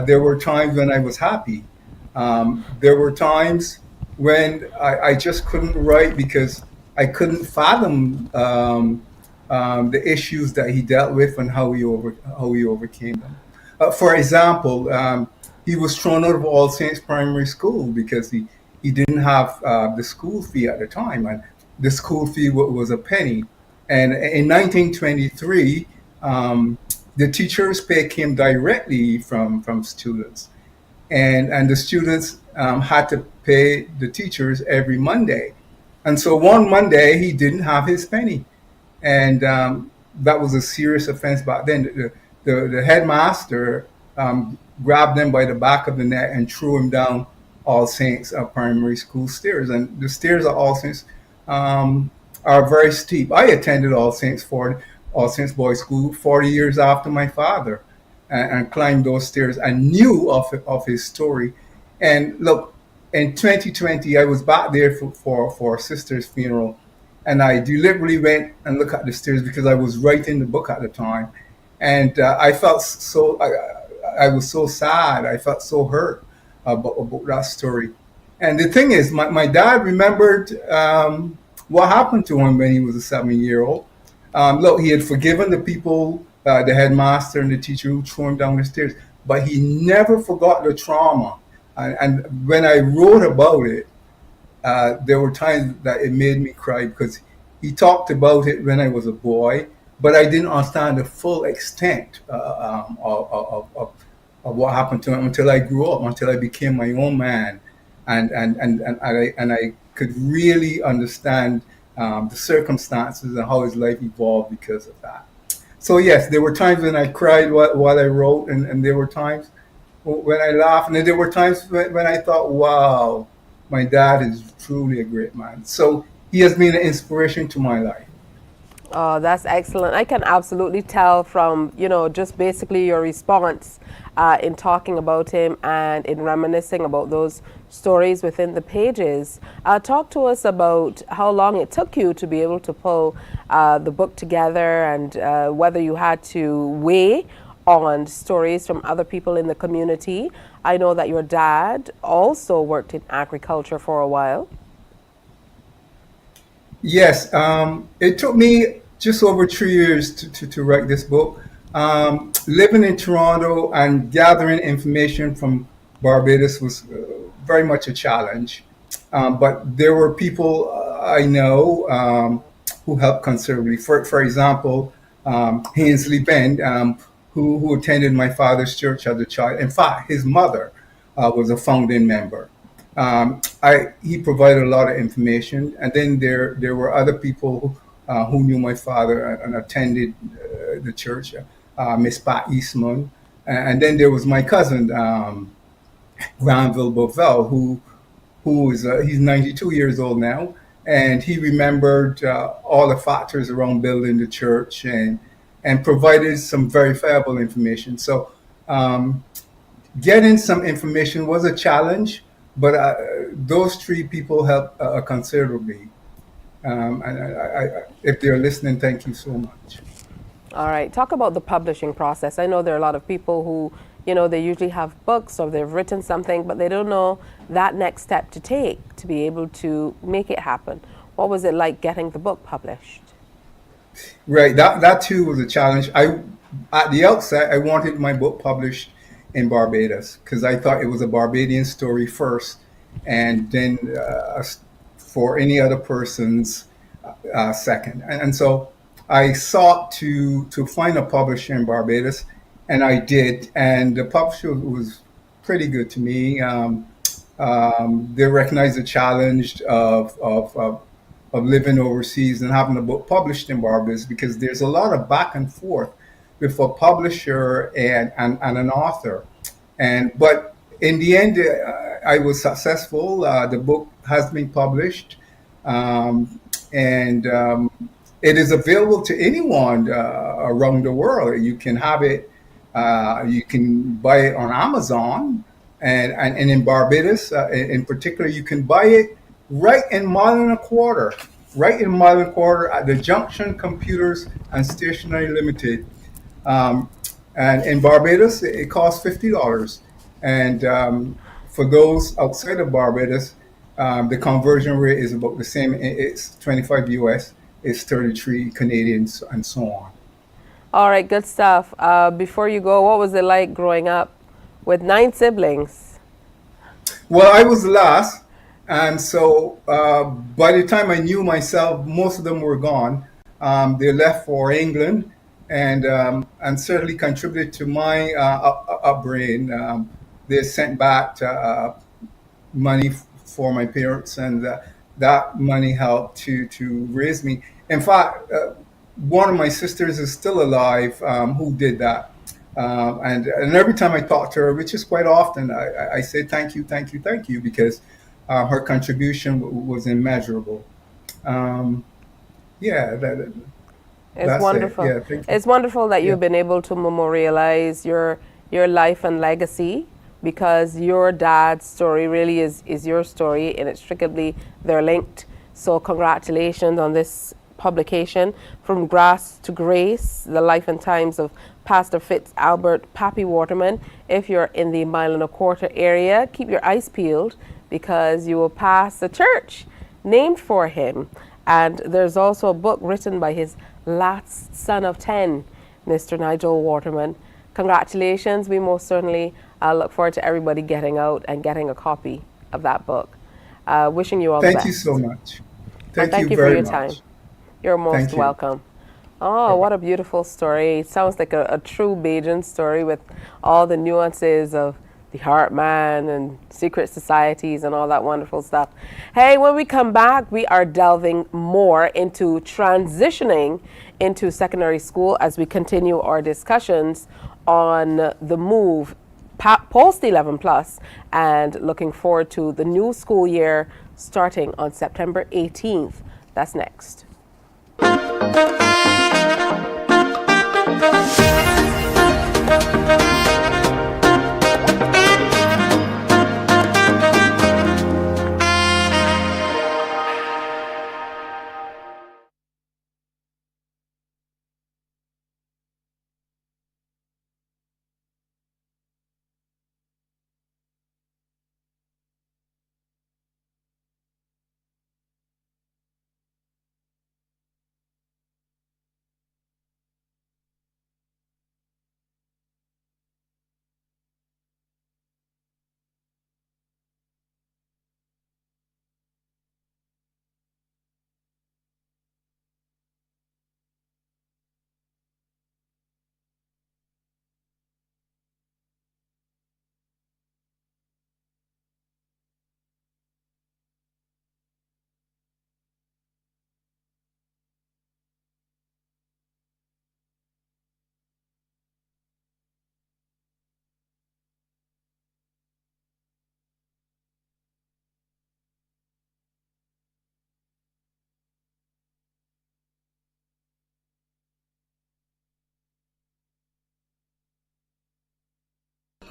There were times when I was happy. There were times when I just couldn't write because I couldn't fathom the issues that he dealt with and how he overcame them. For example, he was thrown out of All Saints Primary School because he didn't have the school fee at the time, and the school fee was a penny. And in 1923, the teachers' pay came directly from students, and the students had to pay the teachers every Monday. And so one Monday, he didn't have his penny. And that was a serious offense back then. The headmaster grabbed him by the back of the neck and threw him down All Saints Primary School stairs. And the stairs at All Saints are very steep. I attended All Saints Boys School 40 years after my father. and climbed those stairs and knew of his story. And look, in 2020, I was back there for a sister's funeral, and I deliberately went and looked at the stairs because I was writing the book at the time, and I felt so. I was so sad. I felt so hurt about that story. And the thing is, my dad remembered what happened to him when he was a 7-year-old. Look, he had forgiven the people, the headmaster and the teacher who threw him down the stairs, but he never forgot the trauma. And when I wrote about it, there were times that it made me cry because he talked about it when I was a boy, but I didn't understand the full extent of what happened to him until I grew up, until I became my own man, and I could really understand the circumstances and how his life evolved because of that. So yes, there were times when I cried while I wrote, and there were times when I laughed, and there were times when I thought, wow, my dad is truly a great man. So he has been an inspiration to my life. Oh, that's excellent. I can absolutely tell from, just basically your response in talking about him and in reminiscing about those stories within the pages. Talk to us about how long it took you to be able to pull the book together, and whether you had to weigh on stories from other people in the community. I know that your dad also worked in agriculture for a while. Yes, it took me just over 3 years to write this book. Living in Toronto and gathering information from Barbados was very much a challenge. But there were people I know who helped considerably. For example, Hainsley Bend, who attended my father's church as a child. In fact, his mother was a founding member. He provided a lot of information, and then there were other people who knew my father and attended the church, Miss Pat Eastman, and then there was my cousin Granville Bovell, who is he's 92 years old now, and he remembered all the factors around building the church and provided some verifiable information. So getting some information was a challenge, but those three people helped considerably. And if they're listening, thank you so much. All right, talk about the publishing process. I know there are a lot of people who, they usually have books or they've written something, but they don't know that next step to take to be able to make it happen. What was it like getting the book published? Right, that too was a challenge. At the outset, I wanted my book published in Barbados because I thought it was a Barbadian story first, and then for any other person's second. And so I sought to find a publisher in Barbados, and I did. And the publisher was pretty good to me. They recognized the challenge of living overseas and having a book published in Barbados, because there's a lot of back and forth with a publisher and an author. But in the end, I was successful. The book has been published, and it is available to anyone around the world. You can have it. You can buy it on Amazon, and in Barbados, in particular, you can buy it right in Mile and a Quarter at the Junction Computers and Stationery Limited. And in Barbados, it costs $50. And for those outside of Barbados, the conversion rate is about the same. It's 25 US, it's 33 Canadian, and so on. All right, good stuff. Before you go, what was it like growing up with 9 siblings? Well, I was the last. And so by the time I knew myself, most of them were gone. They left for England, and certainly contributed to my upbringing. They sent back money for my parents, and that money helped to raise me. In fact, one of my sisters is still alive who did that. And every time I talk to her, which is quite often, I say thank you, because her contribution was immeasurable. It's That's wonderful. it. Yeah, thank you. It's wonderful that Yeah. you've been able to memorialize your life and legacy, because your dad's story really is your story, and inextricably they're linked. So congratulations on this publication, From Grass to Grace, the life and times of Pastor Fitz Albert Pappy Waterman. If you're in the mile and a quarter area, keep your eyes peeled, because you will pass a church named for him. And there's also a book written by his last son of 10, Mr. Nigel Waterman. Congratulations. We most certainly look forward to everybody getting out and getting a copy of that book. Wishing you all the best. Thank you so much. Thank you for very your much. time. You're most Thank you. welcome. Oh, what a beautiful story. It sounds like a true Bajan story, with all the nuances of the heart man and secret societies and all that wonderful stuff. Hey, when we come back, we are delving more into transitioning into secondary school as we continue our discussions on the move post 11 plus, and looking forward to the new school year starting on September 18th. That's next.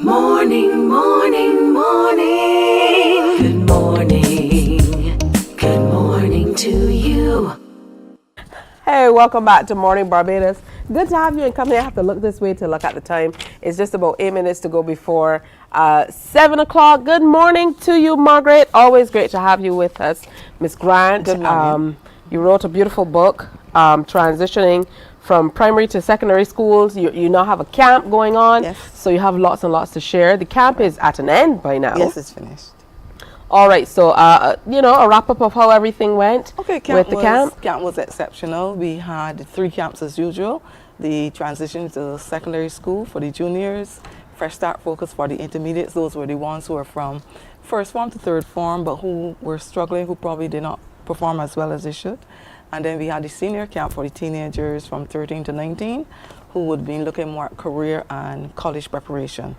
Morning, morning, morning. Good morning. Good morning to you. Hey, welcome back to Morning Barbados. Good to have you, and come here. I have to look this way to look at the time. It's just about 8 minutes to go before 7 o'clock. Good morning to you, Margaret. Always great to have you with us. Miss Grant, Good morning. You wrote a beautiful book, transitioning from primary to secondary schools. You now have a camp going on, Yes. so you have lots and lots to share. The camp is at an end by now. Yes, it's finished. All right, so a wrap up of how everything went Okay, with the camp. Camp was exceptional. We had 3 camps as usual. The transition to secondary school for the juniors, fresh start focus for the intermediates. Those were the ones who were from first form to third form, but who were struggling, who probably did not perform as well as they should. And then we had the senior camp for the teenagers from 13 to 19, who would be looking more at career and college preparation.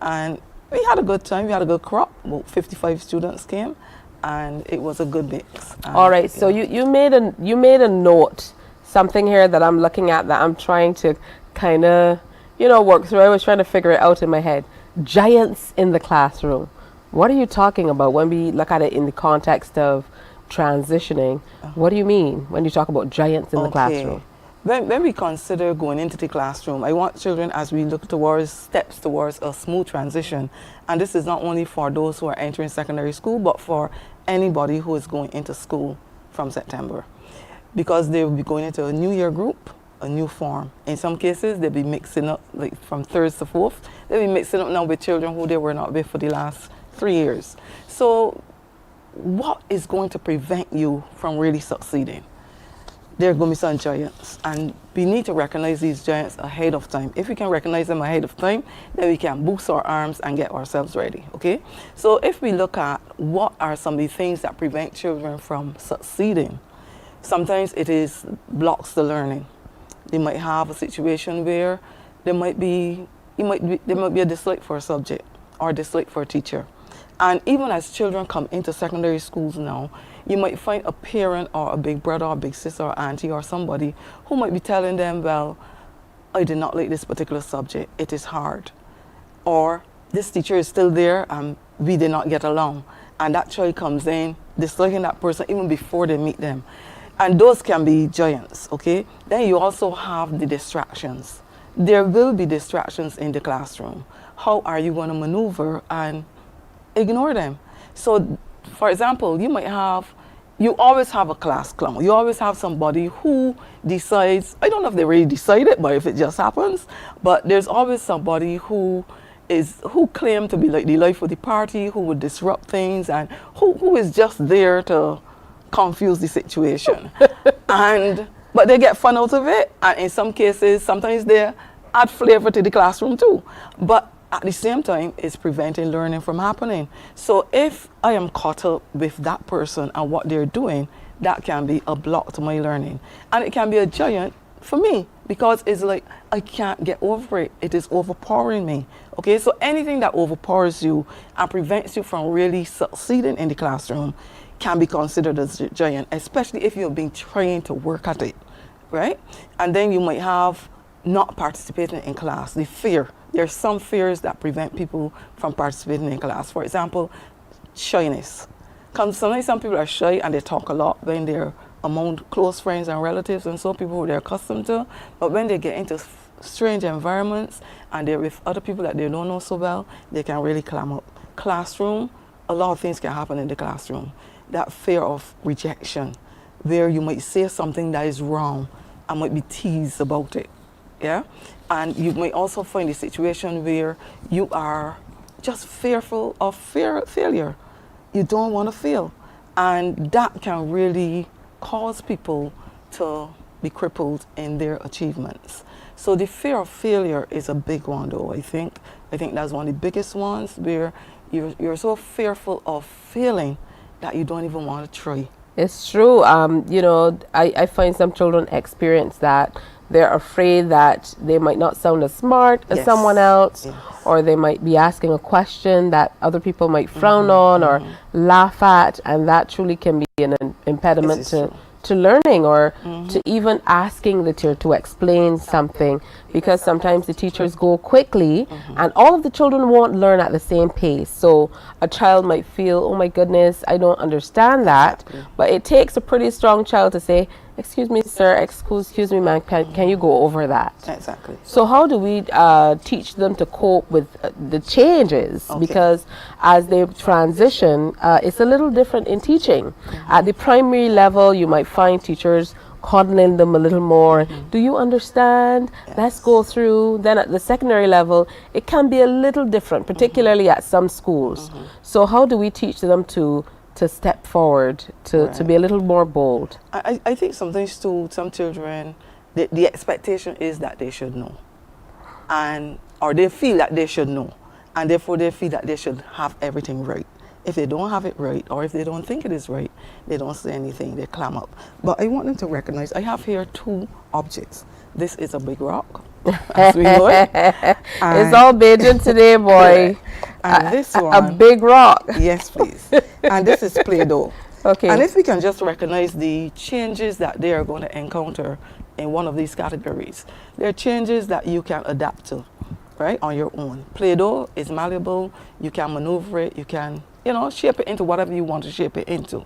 And we had a good time. We had a good crop. About 55 students came, and it was a good mix. And All right, so you made a note, something here that I'm looking at that I'm trying to kind of work through. I was trying to figure it out in my head. Giants in the classroom. What are you talking about when we look at it in the context of transitioning? What do you mean when you talk about giants in the classroom? When we consider going into the classroom, I want children, as we look towards steps towards a smooth transition, and this is not only for those who are entering secondary school, but for anybody who is going into school from September, because they will be going into a new year group, a new form. In some cases, they'll be mixing up, like from third to fourth, they'll be mixing up now with children who they were not with for the last 3 years. So what is going to prevent you from really succeeding? There are going to be some giants, and we need to recognize these giants ahead of time. If we can recognize them ahead of time, then we can boost our arms and get ourselves ready, okay? So if we look at what are some of the things that prevent children from succeeding, sometimes it is blocks to learning. They might have a situation where there might be a dislike for a subject or a dislike for a teacher. And even as children come into secondary schools now, you might find a parent or a big brother or big sister or auntie or somebody who might be telling them, well, I did not like this particular subject, it is hard. Or this teacher is still there and we did not get along. And that child comes in, disliking that person even before they meet them. And those can be giants, okay? Then you also have the distractions. There will be distractions in the classroom. How are you going to maneuver and ignore them? So, for example, you always have a class clown. You always have somebody who decides, I don't know if they really decide it, but if it just happens, but there's always somebody who claim to be like the life of the party, who would disrupt things, and who is just there to confuse the situation. But they get fun out of it, and in some cases, sometimes they add flavor to the classroom too. But at the same time, it's preventing learning from happening. So if I am caught up with that person and what they're doing, that can be a block to my learning. And it can be a giant for me, because it's like, I can't get over it. It is overpowering me. Okay, so anything that overpowers you and prevents you from really succeeding in the classroom can be considered as a giant, especially if you're being trained to work at it, right? And then you might have not participating in class, the fear. There are some fears that prevent people from participating in class. For example, shyness. Sometimes some people are shy and they talk a lot when they're among close friends and relatives and so people who they're accustomed to. But when they get into strange environments and they're with other people that they don't know so well, they can really clam up. Classroom, a lot of things can happen in the classroom. That fear of rejection, where you might say something that is wrong and might be teased about it. Yeah? And you might also find a situation where you are just fearful of failure. You don't want to fail. And that can really cause people to be crippled in their achievements. So the fear of failure is a big one though, I think. I think that's one of the biggest ones, where you're so fearful of failing that you don't even want to try. It's true. You know, I find some children experience that. They're afraid that they might not sound as smart as someone else, or they might be asking a question that other people might frown on or laugh at, and that truly can be an impediment to learning, or to even asking the teacher to explain something, because sometimes the teachers go quickly and all of the children won't learn at the same pace. So a child might feel, oh my goodness, I don't understand that. But it takes a pretty strong child to say, excuse me, sir, excuse me, ma'am, can you go over that? Exactly. So how do we teach them to cope with the changes? Because as they transition, it's a little different in teaching. At the primary level, you might find teachers coddling them a little more. Do you understand? Let's go through. Then at the secondary level, it can be a little different, particularly at some schools. So how do we teach them to step forward, to be a little more bold? I think sometimes too, some children, the expectation is that they should know, or they feel that they should know, and therefore they feel that they should have everything right. If they don't have it right, or if they don't think it is right, they don't say anything, they clam up. But I want them to recognize, I have here two objects. This is a big rock, as we know it. It's all Bajan today, boy. And this one, a big rock. Yes, please. And this is Play-Doh. Okay. And if we can just recognize the changes that they are going to encounter in one of these categories, there are changes that you can adapt to, right, on your own. Play-Doh is malleable. You can maneuver it. You can, shape it into whatever you want to shape it into.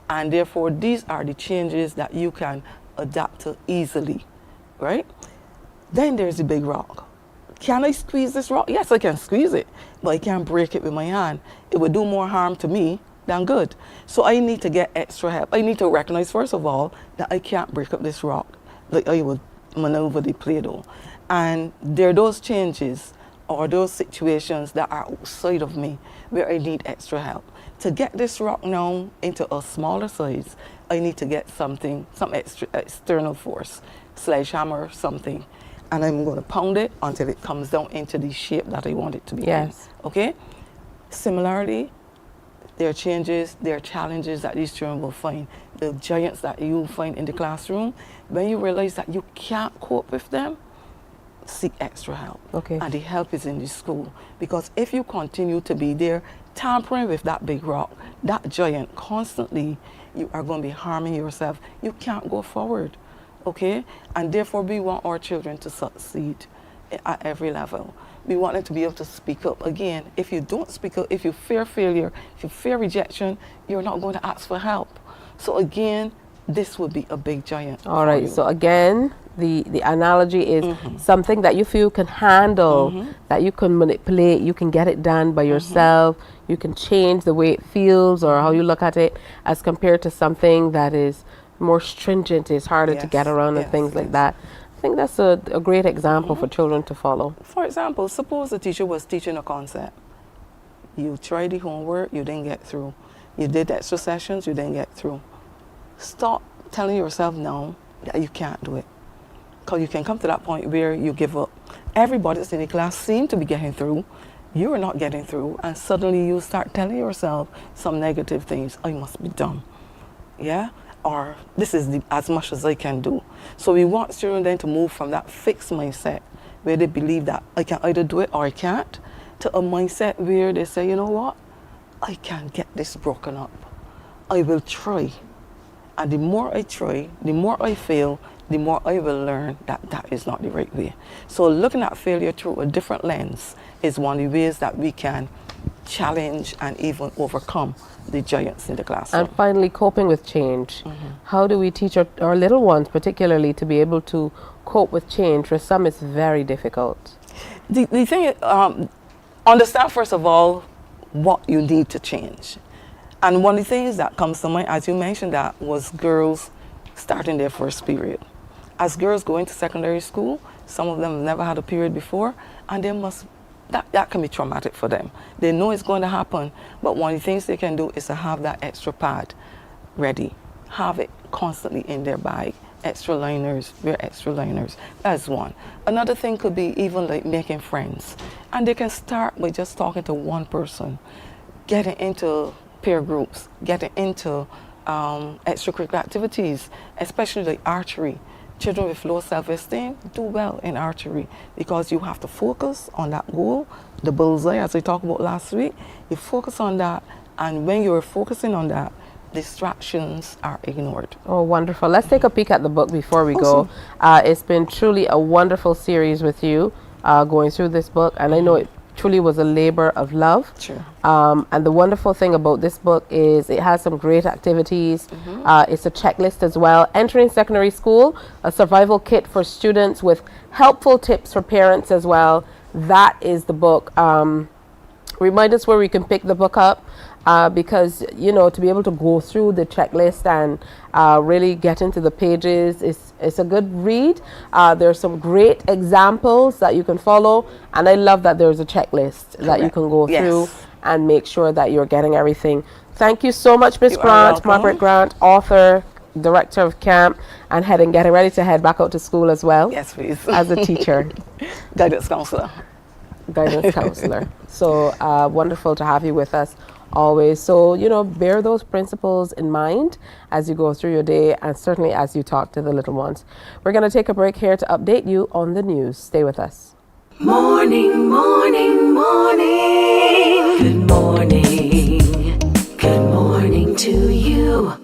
And therefore, these are the changes that you can adapt to easily, right? Then there's the big rock. Can I squeeze this rock? Yes, I can squeeze it, but I can't break it with my hand. It would do more harm to me than good. So I need to get extra help. I need to recognize, first of all, that I can't break up this rock like I would maneuver the Play-Doh. And there are those changes or those situations that are outside of me where I need extra help. To get this rock now into a smaller size, I need to get some external force, sledgehammer, something. And I'm going to pound it until it comes down into the shape that I want it to be. Yes. Okay? Similarly, there are changes, there are challenges that these children will find. The giants that you find in the classroom, when you realize that you can't cope with them, seek extra help. Okay. And the help is in the school. Because if you continue to be there tampering with that big rock, that giant, constantly, you are going to be harming yourself. You can't go forward, okay? And therefore, we want our children to succeed at every level. We want them to be able to speak up. Again, if you don't speak up, if you fear failure, if you fear rejection, you're not going to ask for help. So again, this would be a big giant. All right, so again, the analogy is something that you feel can handle, that you can manipulate, you can get it done by yourself, you can change the way it feels or how you look at it, as compared to something that is more stringent, is harder to get around and things like that. I think that's a great example for children to follow. For example, suppose the teacher was teaching a concept. You tried the homework, you didn't get through. You did the extra sessions, you didn't get through. Stop telling yourself no, that you can't do it. Because you can come to that point where you give up. Everybody that's in the class seems to be getting through. You are not getting through. And suddenly you start telling yourself some negative things. I must be dumb. Yeah? Or this is as much as I can do. So we want children then to move from that fixed mindset where they believe that I can either do it or I can't, to a mindset where they say, you know what? I can get this broken up. I will try. And the more I try, the more I fail, the more I will learn that that is not the right way. So looking at failure through a different lens is one of the ways that we can challenge and even overcome the giants in the classroom. And finally, coping with change. How do we teach our little ones particularly to be able to cope with change? For some, it's very difficult. The thing is, understand first of all what you need to change. And one of the things that comes to mind, as you mentioned, that was girls starting their first period. As girls go into secondary school, some of them have never had a period before, and they must, that can be traumatic for them. They know it's going to happen, but one of the things they can do is to have that extra pad ready. Have it constantly in their bag. Extra liners, wear extra liners. That's one. Another thing could be even like making friends. And they can start by just talking to one person, getting into peer groups, getting into extracurricular activities, especially like archery. Children with low self-esteem do well in archery because you have to focus on that goal, the bullseye, as we talked about last week. You focus on that, and when you're focusing on that, distractions are ignored. Oh, wonderful. Let's take a peek at the book before we go. It's been truly a wonderful series with you going through this book, and I know it truly was a labor of love. Sure. And the wonderful thing about this book is it has some great activities. It's a checklist as well. Entering secondary school, a survival kit for students with helpful tips for parents as well. That is the book. Remind us where we can pick the book up, because, you know, to be able to go through the checklist and really get into the pages, it's a good read. There's some great examples that you can follow, and I love that there's a checklist that you can go through and make sure that you're getting everything. Thank you so much, Ms. Grant, Margaret Grant, author, director of camp, and getting ready to head back out to school as well. Yes, please. As a teacher. Guidance counselor. Guidance counselor. So wonderful to have you with us always. So, you know, bear those principles in mind as you go through your day, and certainly as you talk to the little ones. We're going to take a break here to update you on the news. Stay with us. Morning, morning, morning. Good morning. Good morning to you.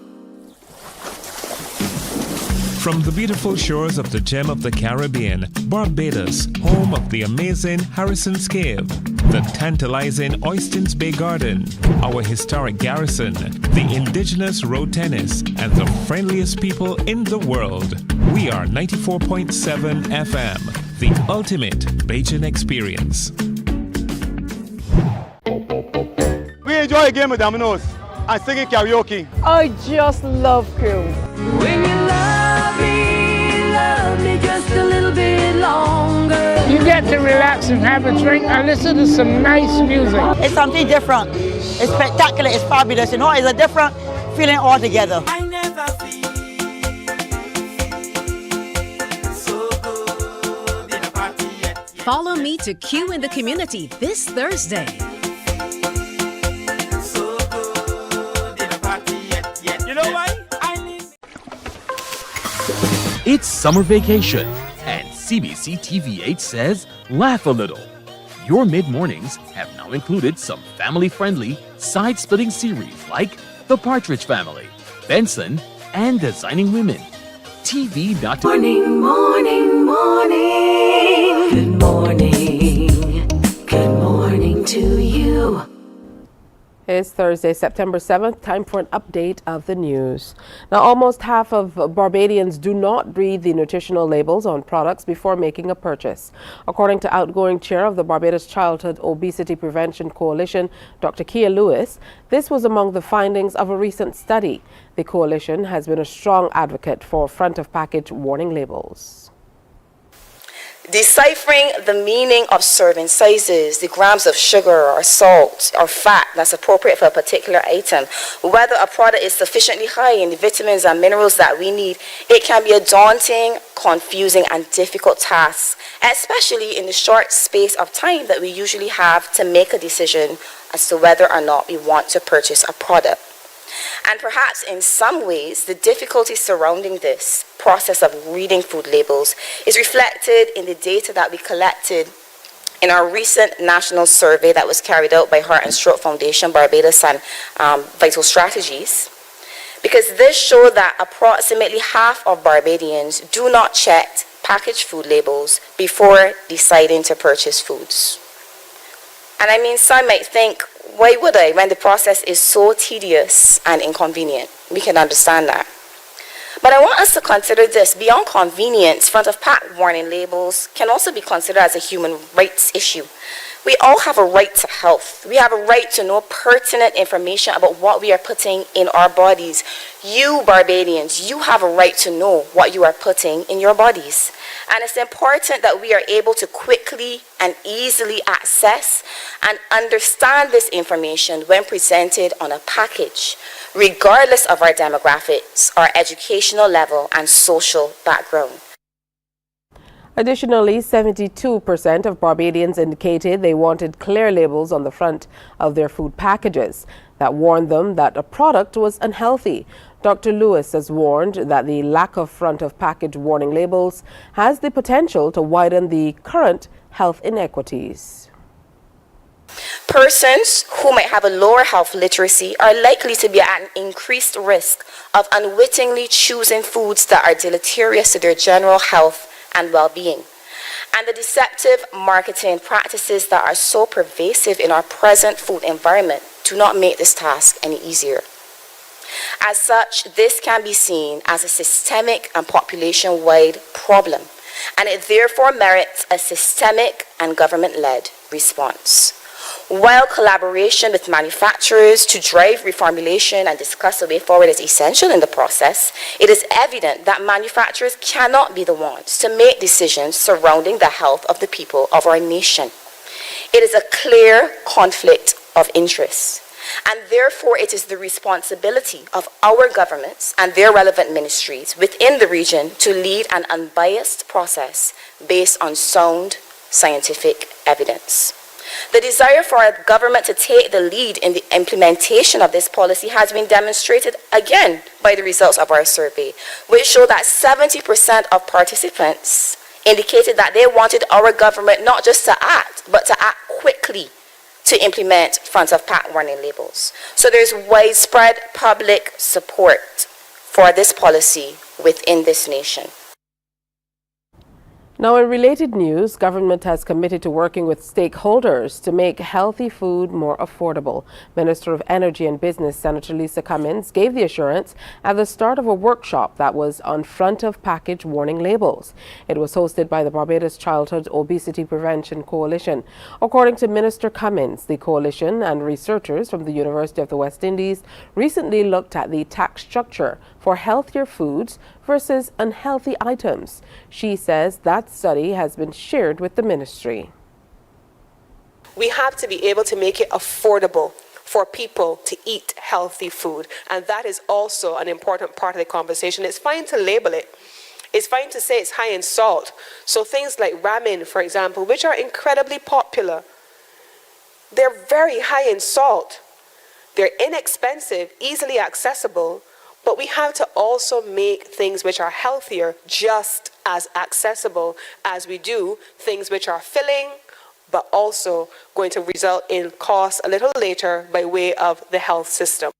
From the beautiful shores of the gem of the Caribbean, Barbados, home of the amazing Harrison's Cave, the tantalizing Oystins Bay Garden, our historic garrison, the indigenous road tennis, and the friendliest people in the world. We are 94.7 FM, the ultimate Bajan experience. We enjoy a game of dominoes and singing karaoke. I just love cruise. When you love me just a little bit longer. You get to relax and have a drink and listen to some nice music. It's something different. It's spectacular. It's fabulous. You know, it's a different feeling altogether. I never feel so good in a party yet. Follow me to Q in the Community this Thursday. So good in a party yet. You know why? It's summer vacation, and CBC TV8 says laugh a little. Your mid-mornings have now included some family-friendly, side-splitting series like The Partridge Family, Benson, and Designing Women. TV. Morning, morning, morning. Good morning. Good morning to you. It's Thursday, September 7th. Time for an update of the news. Now, almost half of Barbadians do not read the nutritional labels on products before making a purchase. According to outgoing chair of the Barbados Childhood Obesity Prevention Coalition, Dr. Kia Lewis, this was among the findings of a recent study. The coalition has been a strong advocate for front-of-package warning labels. Deciphering the meaning of serving sizes, the grams of sugar or salt or fat that's appropriate for a particular item, whether a product is sufficiently high in the vitamins and minerals that we need, it can be a daunting, confusing, and difficult task, especially in the short space of time that we usually have to make a decision as to whether or not we want to purchase a product. And perhaps in some ways, the difficulty surrounding this process of reading food labels is reflected in the data that we collected in our recent national survey that was carried out by Heart and Stroke Foundation, Barbados, and Vital Strategies. Because this showed that approximately half of Barbadians do not check packaged food labels before deciding to purchase foods. And I mean, some might think, why would I, when the process is so tedious and inconvenient? We can understand that. But I want us to consider this. Beyond convenience, front-of-pack warning labels can also be considered as a human rights issue. We all have a right to health. We have a right to know pertinent information about what we are putting in our bodies. You, Barbadians, you have a right to know what you are putting in your bodies. And it's important that we are able to quickly and easily access and understand this information when presented on a package, regardless of our demographics, our educational level, and social background. Additionally, 72% of Barbadians indicated they wanted clear labels on the front of their food packages that warned them that a product was unhealthy. Dr. Lewis has warned that the lack of front-of-package warning labels has the potential to widen the current health inequities. Persons who might have a lower health literacy are likely to be at an increased risk of unwittingly choosing foods that are deleterious to their general health and well-being. And the deceptive marketing practices that are so pervasive in our present food environment do not make this task any easier. As such, this can be seen as a systemic and population-wide problem, and it therefore merits a systemic and government-led response. While collaboration with manufacturers to drive reformulation and discuss a way forward is essential in the process, it is evident that manufacturers cannot be the ones to make decisions surrounding the health of the people of our nation. It is a clear conflict of interest, and therefore it is the responsibility of our governments and their relevant ministries within the region to lead an unbiased process based on sound scientific evidence. The desire for our government to take the lead in the implementation of this policy has been demonstrated again by the results of our survey, which show that 70% of participants indicated that they wanted our government not just to act, but to act quickly to implement front-of-pack warning labels. So there's widespread public support for this policy within this nation. Now, in related news, government has committed to working with stakeholders to make healthy food more affordable. Minister of Energy and Business, Senator Lisa Cummins, gave the assurance at the start of a workshop that was on front-of-package warning labels. It was hosted by the Barbados Childhood Obesity Prevention Coalition. According to Minister Cummins, the coalition and researchers from the University of the West Indies recently looked at the tax structure for healthier foods versus unhealthy items. She says that study has been shared with the ministry. We have to be able to make it affordable for people to eat healthy food, and that is also an important part of the conversation. It's fine to label it. It's fine to say it's high in salt. So things like ramen, for example, which are incredibly popular, they're very high in salt. They're inexpensive, easily accessible, but we have to also make things which are healthier just as accessible as we do things which are filling, but also going to result in costs a little later by way of the health system.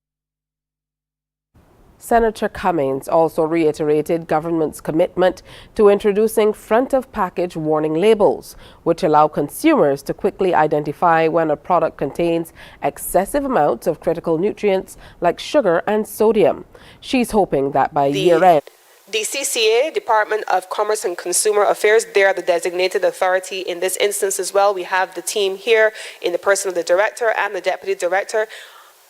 Senator Cummings also reiterated government's commitment to introducing front-of-package warning labels, which allow consumers to quickly identify when a product contains excessive amounts of critical nutrients like sugar and sodium. She's hoping that by year-end, DCCA, Department of Commerce and Consumer Affairs, they're the designated authority in this instance as well. We have the team here in the person of the director and the deputy director.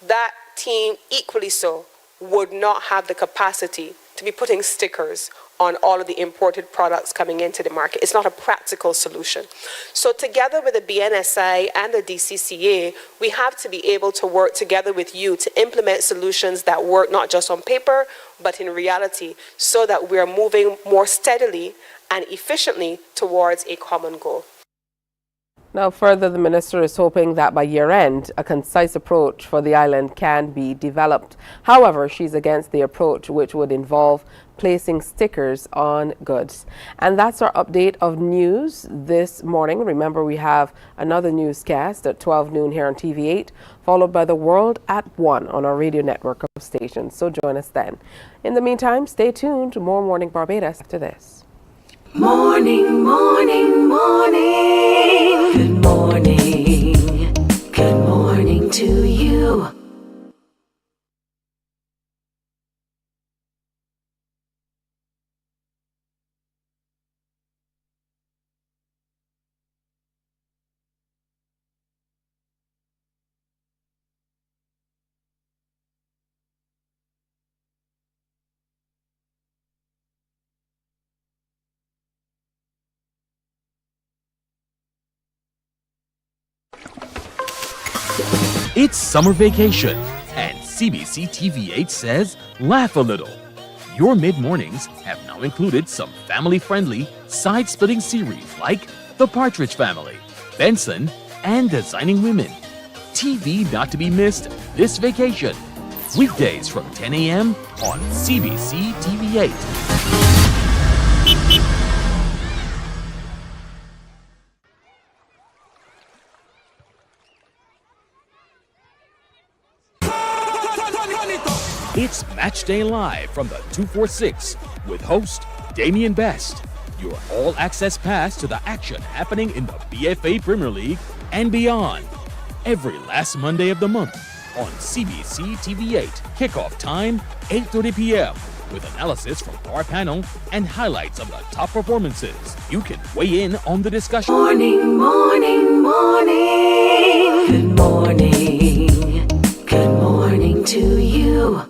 That team, equally so, would not have the capacity to be putting stickers on all of the imported products coming into the market. It's not a practical solution. So together with the BNSI and the DCCA, we have to be able to work together with you to implement solutions that work not just on paper, but in reality, so that we are moving more steadily and efficiently towards a common goal. Now, further, the minister is hoping that by year-end, a concise approach for the island can be developed. However, she's against the approach which would involve placing stickers on goods. And that's our update of news this morning. Remember, we have another newscast at 12 noon here on TV8, followed by The World at 1 on our radio network of stations. So join us then. In the meantime, stay tuned to more Morning Barbados after this. Morning, morning, morning. Good morning. Good morning to you. It's summer vacation, and CBC TV8 says laugh a little. Your mid-mornings have now included some family-friendly, side-splitting series like The Partridge Family, Benson, and Designing Women. TV not to be missed this vacation. Weekdays from 10 a.m. on CBC TV8. It's Match Day Live from the 246 with host Damian Best. Your all-access pass to the action happening in the BFA Premier League and beyond. Every last Monday of the month on CBC TV8. Kickoff time, 8:30 p.m. with analysis from our panel and highlights of the top performances. You can weigh in on the discussion. Morning, morning, morning. Good morning. Good morning to you.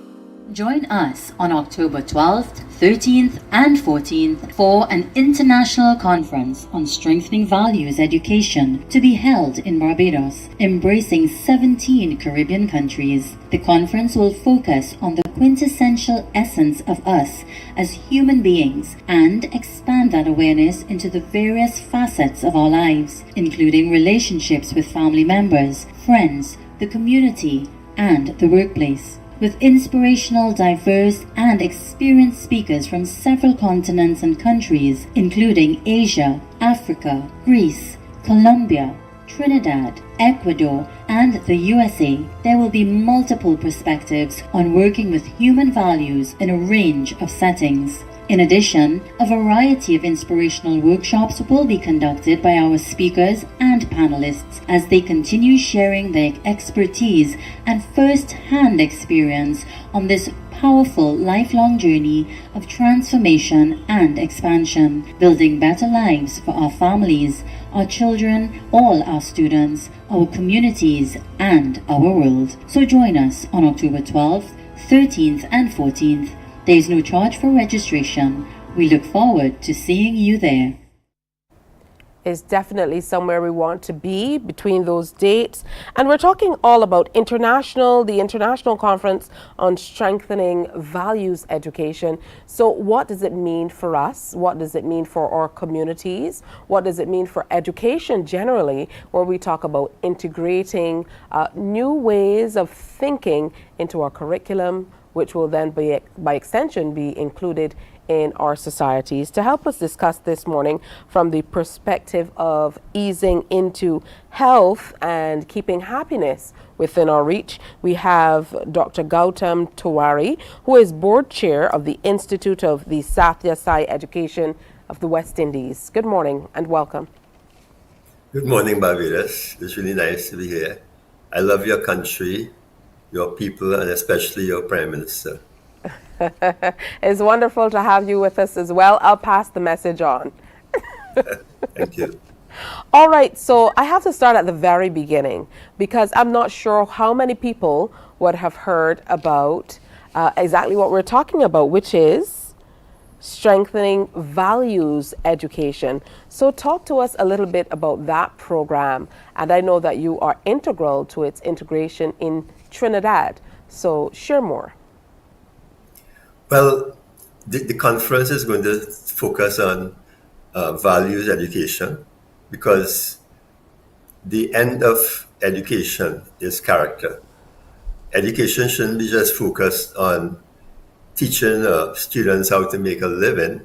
Join us on October 12th, 13th and 14th for an international conference on strengthening values education to be held in Barbados, embracing 17 Caribbean countries. The conference will focus on the quintessential essence of us as human beings and expand that awareness into the various facets of our lives, including relationships with family members, friends, the community, and the workplace. With inspirational, diverse, and experienced speakers from several continents and countries, including Asia, Africa, Greece, Colombia, Trinidad, Ecuador, and the USA, there will be multiple perspectives on working with human values in a range of settings. In addition, a variety of inspirational workshops will be conducted by our speakers and panelists as they continue sharing their expertise and first-hand experience on this powerful lifelong journey of transformation and expansion, building better lives for our families, our children, all our students, our communities, and our world. So join us on October 12th, 13th, and 14th. There is no charge for registration. We look forward to seeing you there. Is definitely somewhere we want to be between those dates. And we're talking all about the International Conference on Strengthening Values Education. So what does it mean for us? What does it mean for our communities? What does it mean for education generally when we talk about integrating new ways of thinking into our curriculum, which will then be, by extension, be included in our societies. To help us discuss this morning from the perspective of easing into health and keeping happiness within our reach, we have Dr. Gautam Tiwari, who is board chair of the Institute of the Sathya Sai Education of the West Indies. Good morning and welcome. Good morning, Barbados. It's really nice to be here. I love your country, your people, and especially your Prime Minister. It's wonderful to have you with us as well. I'll pass the message on. Thank you. All right, so I have to start at the very beginning because I'm not sure how many people would have heard about exactly what we're talking about, which is strengthening values education. So talk to us a little bit about that program. And I know that you are integral to its integration in Trinidad. So share more. Well, the conference is going to focus on values education because the end of education is character. Education shouldn't be just focused on teaching students how to make a living,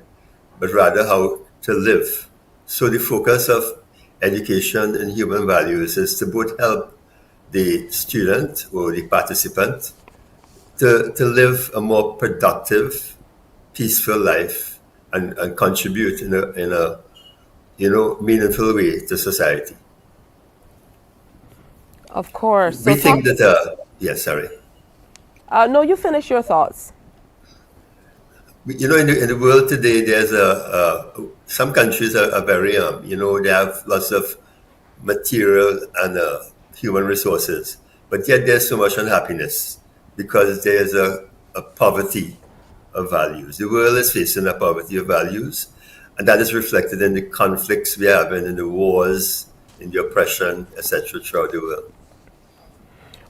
but rather how to live. So the focus of education in human values is to both help the student or the participant to live a more productive, peaceful life and contribute in a meaningful way to society. Of course. We think that, yes, sorry. No, you finish your thoughts. You know, in the world today, there's some countries are very, they have lots of material and human resources, but yet there's so much unhappiness because there's a poverty of values. The world is facing a poverty of values, and that is reflected in the conflicts we have and in the wars, in the oppression, etc. throughout the world.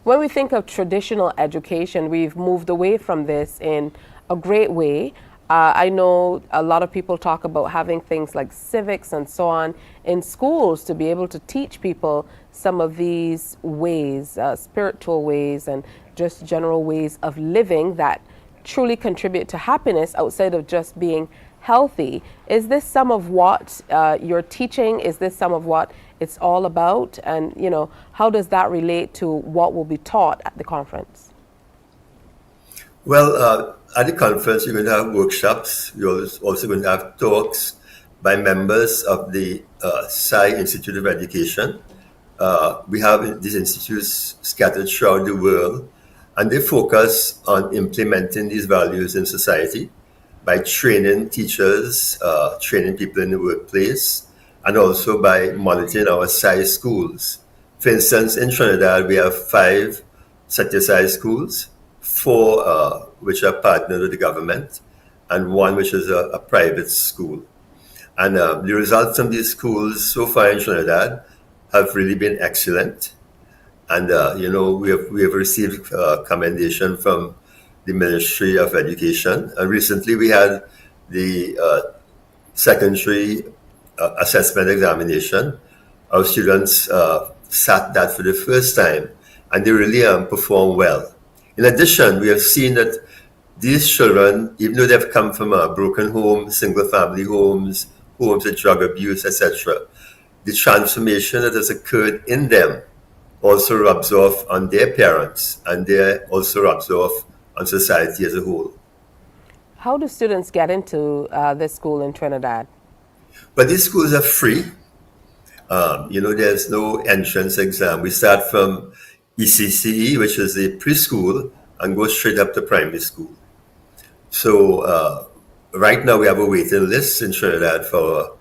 When we think of traditional education, we've moved away from this in a great way. I know a lot of people talk about having things like civics and so on in schools to be able to teach people some of these ways, spiritual ways and just general ways of living that truly contribute to happiness outside of just being healthy. Is this some of what you're teaching? Is this some of what it's all about? And, how does that relate to what will be taught at the conference? Well, at the conference, you're going to have workshops. You're also going to have talks by members of the Sai Institute of Education. We have these institutes scattered throughout the world, and they focus on implementing these values in society by training teachers, training people in the workplace, and also by monitoring our Sai schools. For instance, in Trinidad, we have 5 Satya Sai schools, 4 which are partnered with the government, and 1 which is a private school. And the results from these schools so far in Trinidad have really been excellent. And, we have received commendation from the Ministry of Education. And recently we had the secondary assessment examination. Our students sat that for the first time, and they really performed well. In addition, we have seen that these children, even though they've come from broken homes, single-family homes, homes with drug abuse, etc., the transformation that has occurred in them also rubs off on their parents, and they also rubs off on society as a whole. How do students get into this school in Trinidad? But these schools are free. There's no entrance exam. We start from ECCE, which is the preschool, and go straight up to primary school. So right now we have a waiting list in Trinidad for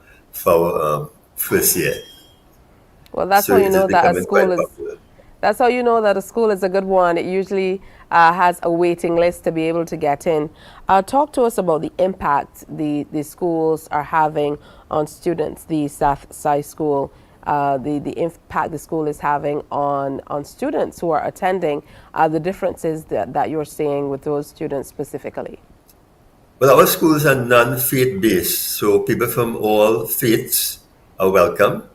our first year. Well, that's how you know that a school is. That's how you know that a school is a good one. It usually has a waiting list to be able to get in. Talk to us about the impact the schools are having on students. The Sathya Sai school, the impact the school is having on students who are attending. The differences that you're seeing with those students specifically. Well, our schools are non-faith based, so people from all faiths are welcome.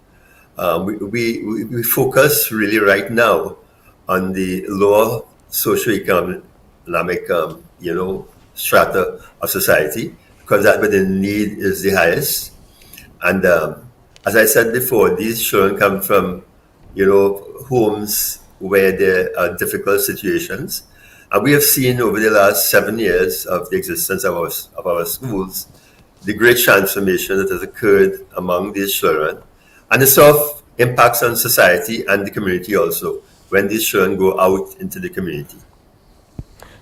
We focus really right now on the lower socioeconomic strata of society, because that's where the need is the highest. And as I said before, these children come from, homes where there are difficult situations. And we have seen over the last 7 years of the existence of our schools, the great transformation that has occurred among these children. And the sort of impacts on society and the community also when these children go out into the community.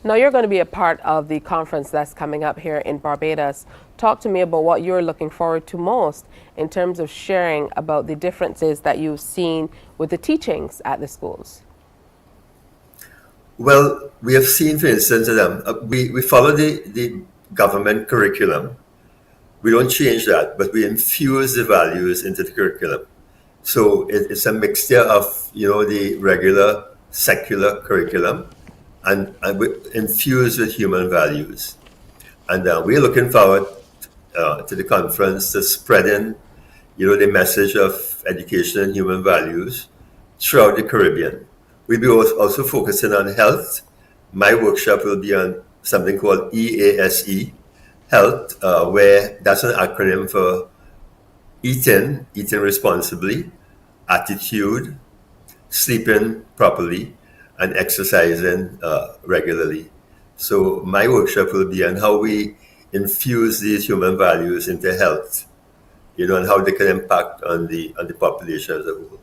Now, you're going to be a part of the conference that's coming up here in Barbados. Talk to me about what you're looking forward to most in terms of sharing about the differences that you've seen with the teachings at the schools. Well, we have seen, for instance, we follow the government curriculum. We don't change that, but we infuse the values into the curriculum. So it's a mixture of, the regular secular curriculum and we infuse with human values. And we're looking forward to the conference to spreading, the message of education and human values throughout the Caribbean. We'll be also focusing on health. My workshop will be on something called EASE, health, where that's an acronym for eating responsibly, attitude, sleeping properly, and exercising regularly. So my workshop will be on how we infuse these human values into health, and how they can impact on the population as a whole.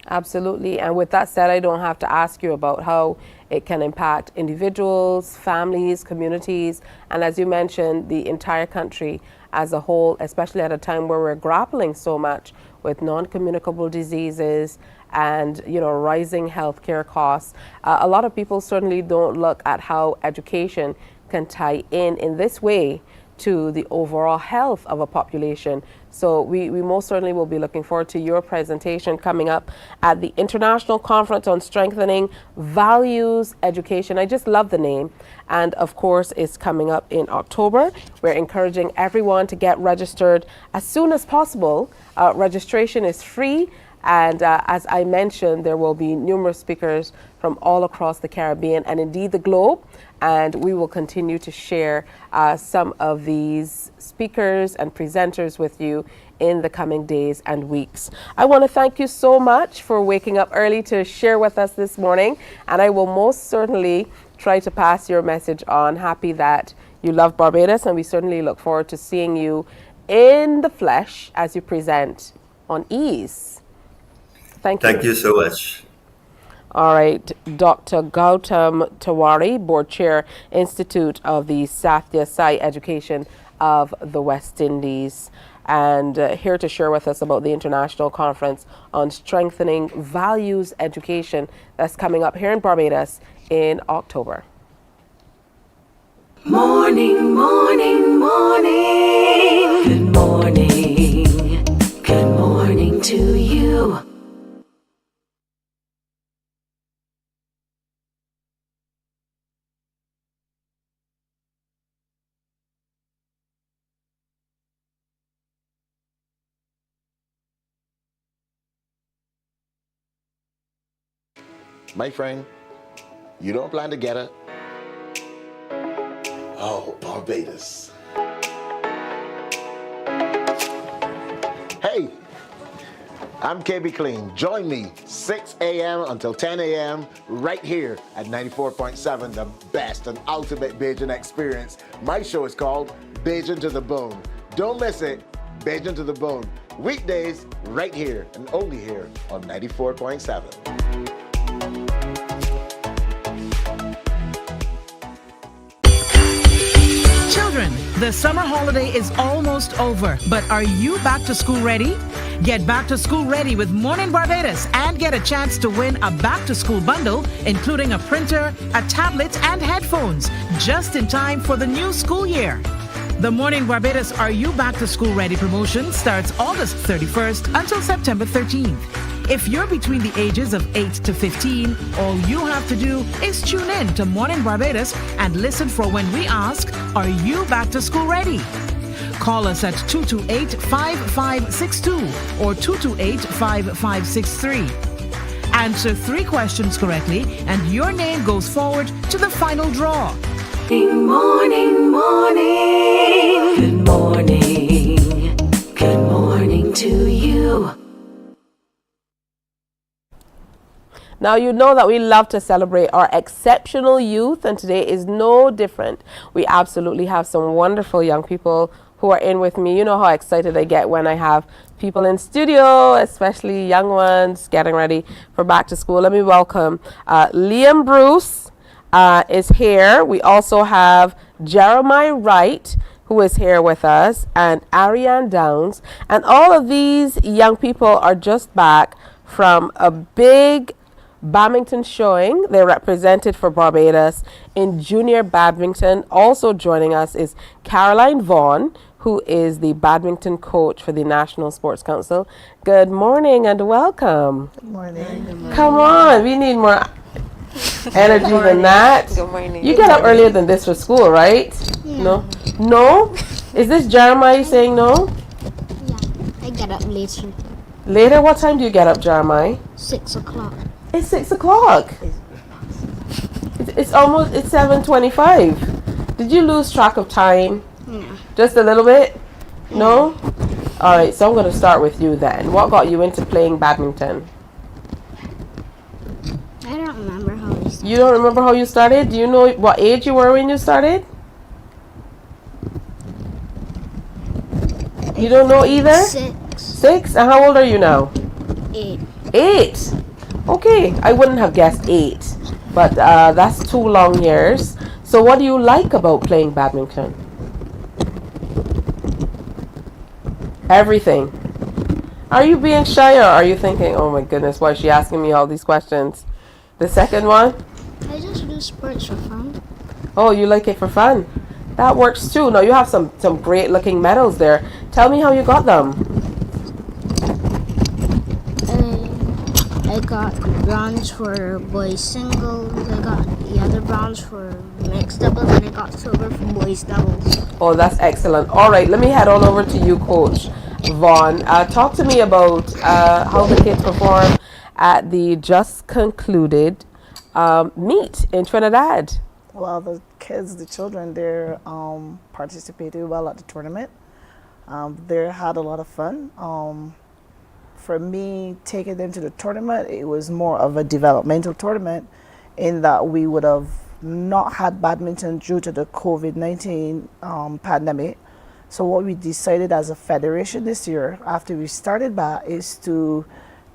Absolutely. And with that said, I don't have to ask you about how it can impact individuals, families, communities, and as you mentioned, the entire country as a whole, especially at a time where we're grappling so much with non-communicable diseases and, rising healthcare costs. A lot of people certainly don't look at how education can tie in this way to the overall health of a population. So we most certainly will be looking forward to your presentation coming up at the International Conference on Strengthening Values Education. I just love the name. And of course, it's coming up in October. We're encouraging everyone to get registered as soon as possible. Registration is free. And as I mentioned, there will be numerous speakers from all across the Caribbean and indeed the globe. And we will continue to share some of these speakers and presenters with you in the coming days and weeks. I want to thank you so much for waking up early to share with us this morning. And I will most certainly try to pass your message on. Happy that you love Barbados, and we certainly look forward to seeing you in the flesh as you present on EASE. Thank you. Thank you so much. All right, Dr. Gautam Tawari, Board Chair, Institute of the Sathya Sai Education of the West Indies, and here to share with us about the International Conference on Strengthening Values Education that's coming up here in Barbados in October. Morning, morning, morning. Good morning. Good morning to you. My friend, you don't plan to get it? Oh, Barbados. Hey, I'm KB Clean. Join me 6 a.m. until 10 a.m. right here at 94.7, the best and ultimate Bajan experience. My show is called Bajan to the Bone. Don't miss it, Bajan to the Bone. Weekdays right here and only here on 94.7. Children, the summer holiday is almost over, but are you back to school ready? Get back to school ready with Mornin Barbados and get a chance to win a back to school bundle, including a printer, a tablet, and headphones, just in time for the new school year. The Mornin Barbados Are You Back to School Ready promotion starts August 31st until September 13th. If you're between the ages of 8 to 15, all you have to do is tune in to Mornin Barbados and listen for when we ask, are you back to school ready? Call us at 228-5562 or 228-5563. Answer 3 questions correctly and your name goes forward to the final draw. Morning, morning. Good morning. Good morning to you. Now, you know that we love to celebrate our exceptional youth, and today is no different. We absolutely have some wonderful young people who are in with me. You know how excited I get when I have people in studio, especially young ones getting ready for back to school. Let me welcome Liam Bruce is here. We also have Jeremiah Wright, who is here with us, and Ariane Downs. And all of these young people are just back from a big badminton showing. They represented for Barbados in junior badminton. Also joining us is Caroline Vaughn, who is the badminton coach for the National Sports Council. Good morning and welcome. Good morning. Good morning. Come on, we need more energy than that. Good morning. You get up earlier than this for school, right? Yeah. No? No? Is this Jeremiah saying no? Yeah, I get up later. Later? What time do you get up, Jeremiah? 6 o'clock. It's 6 o'clock. It's 7:25. Did you lose track of time? No. Just a little bit? No? All right, so I'm going to start with you then. What got you into playing badminton? I don't remember how I started. You don't remember how you started? Do you know what age you were when you started? You don't know either? 6. 6? And how old are you now? 8. 8? Okay, I wouldn't have guessed 8, but that's 2 long years. So what do you like about playing badminton? Everything. Are you being shy, or are you thinking, oh my goodness, why is she asking me all these questions? The second one? I just do sports for fun. Oh, you like it for fun? That works too. Now you have some great looking medals there. Tell me how you got them. I got bronze for boys singles. I got the other bronze for mixed doubles, and I got silver for boys doubles. Oh, that's excellent. All right, let me head on over to you, Coach Vaughn. Talk to me about how the kids perform at the just concluded meet in Trinidad. Well, the kids, the children, they participated well at the tournament. They had a lot of fun. For me, taking them to the tournament, it was more of a developmental tournament in that we would have not had badminton due to the COVID-19 pandemic. So what we decided as a federation this year, after we started back, is to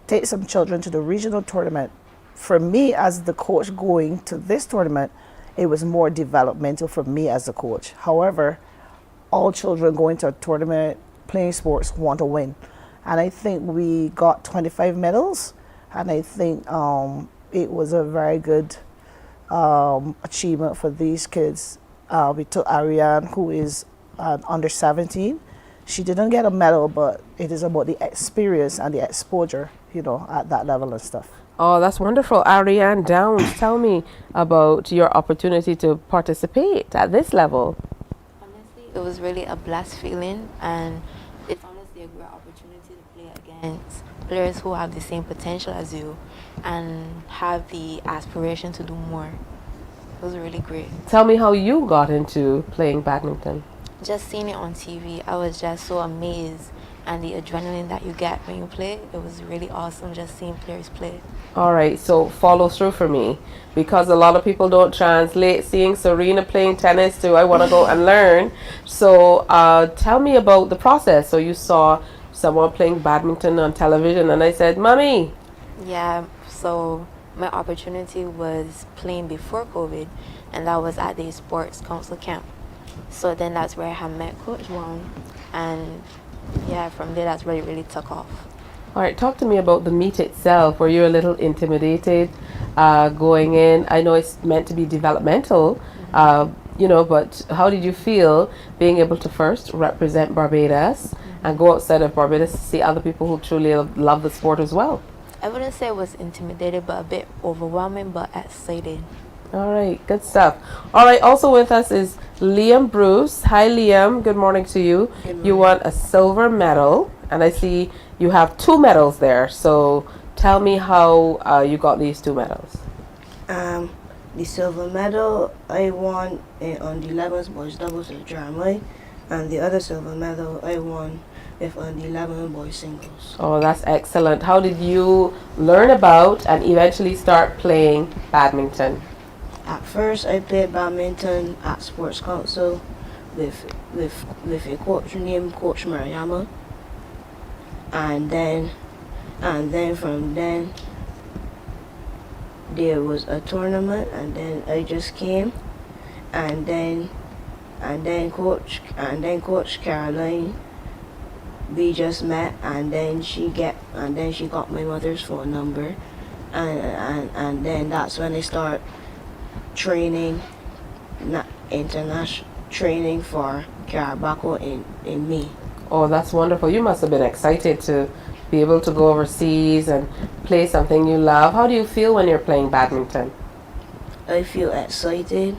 take some children to the regional tournament. For me, as the coach going to this tournament, it was more developmental for me as a coach. However, all children going to a tournament, playing sports, want to win. And I think we got 25 medals, and I think it was a very good achievement for these kids. We took Ariane, who is under 17. She didn't get a medal, but it is about the experience and the exposure, at that level and stuff. Oh, that's wonderful. Ariane Downs, tell me about your opportunity to participate at this level. Honestly, it was really a blessed feeling, and it's honestly a great opportunity to play against players who have the same potential as you and have the aspiration to do more. It was really great. Tell me how you got into playing badminton. Just seeing it on TV, I was just so amazed, and the adrenaline that you get when you play, it was really awesome just seeing players play. All right, so follow through for me, because a lot of people don't translate seeing Serena playing tennis to I want to go and learn. So tell me about the process. So you saw someone playing badminton on television, and I said, Mommy. Yeah, so my opportunity was playing before COVID, and that was at the Sports Council camp. So then that's where I met Coach Vaughn, and yeah, from there that's where it really took off. All right, talk to me about the meet itself. Were you a little intimidated going in? I know it's meant to be developmental, but how did you feel being able to first represent Barbados and go outside of Barbados to see other people who truly love the sport as well? I wouldn't say I was intimidated, but a bit overwhelming, but excited. All right, good stuff. All right, also with us is Liam Bruce. Hi, Liam. Good morning to you. You won a silver medal, and I see you have 2 medals there. So tell me how you got these 2 medals. The silver medal I won on the 11 boys doubles with Jeremiah, and the other silver medal I won with on the 11 boys singles. Oh, that's excellent. How did you learn about and eventually start playing badminton? At first, I played badminton at Sports Council with a coach named Coach Mariama, and then from then there was a tournament, and then I just came, and then Coach Caroline, we just met, and then she got my mother's phone number, and then that's when I start training, international training for Carabaco in May. Oh, that's wonderful. You must have been excited to be able to go overseas and play something you love. How do you feel when you're playing badminton? I feel excited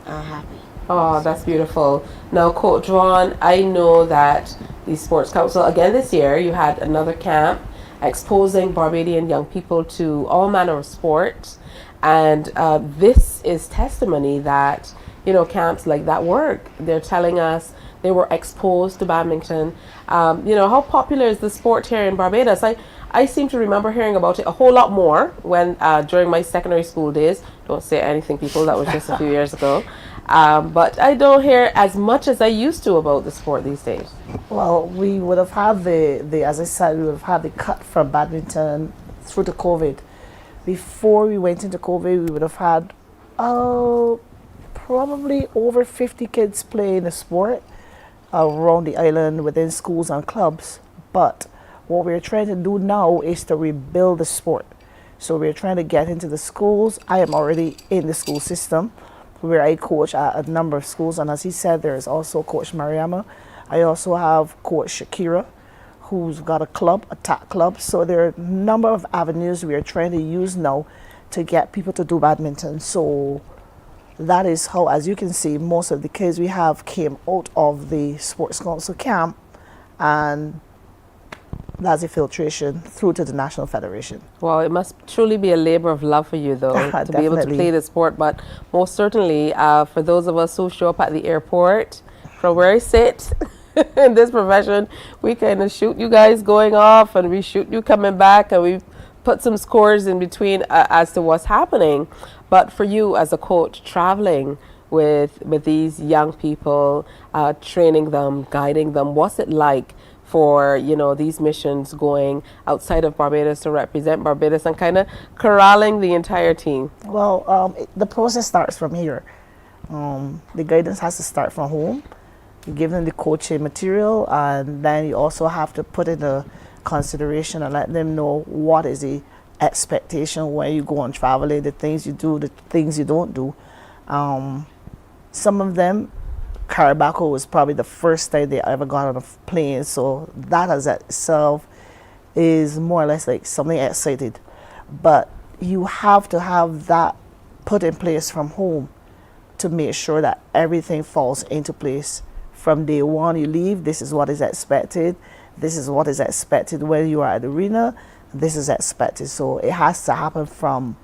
and happy. Oh, that's beautiful. Now, Coach Ron, I know that the Sports Council, again this year, you had another camp exposing Barbadian young people to all manner of sports. And this is testimony that, you know, camps like that work. They're telling us they were exposed to badminton. You know, how popular is the sport here in Barbados? I seem to remember hearing about it a whole lot more when during my secondary school days. Don't say anything, people, that was just a few years ago. But I don't hear as much as I used to about the sport these days. Well, we would have had the as I said, we would have had the cut from badminton through the COVID. Before we went into COVID, we would have had probably over 50 kids playing the sport around the island within schools and clubs. But what we're trying to do now is to rebuild the sport. So we're trying to get into the schools. I am already in the school system where I coach at a number of schools. And as he said, there's also Coach Mariama. I also have Coach Shakira, who's got a club, a TAC club. So there are a number of avenues we are trying to use now to get people to do badminton. So that is how, as you can see, most of the kids we have came out of the Sports Council camp, and that's a filtration through to the National Federation. Well, it must truly be a labor of love for you, though, to be able to play the sport. But most certainly, for those of us who show up at the airport, from where I sit, in this profession, we kind of shoot you guys going off and we shoot you coming back, and we put some scores in between as to what's happening. But for you as a coach, traveling with these young people, training them, guiding them, what's it like for, you know, these missions going outside of Barbados to represent Barbados and kind of corralling the entire team? Well, the process starts from here. The guidance has to start from home. You give them the coaching material, and then you also have to put in a consideration and let them know what is the expectation when you go on traveling, the things you do, the things you don't do. Some of them, Carabaco was probably the first time they ever got on a plane, so that as itself is more or less like something excited. But you have to have that put in place from home to make sure that everything falls into place. From day one you leave, this is what is expected. This is what is expected when you are at the arena. This is expected. So it has to happen from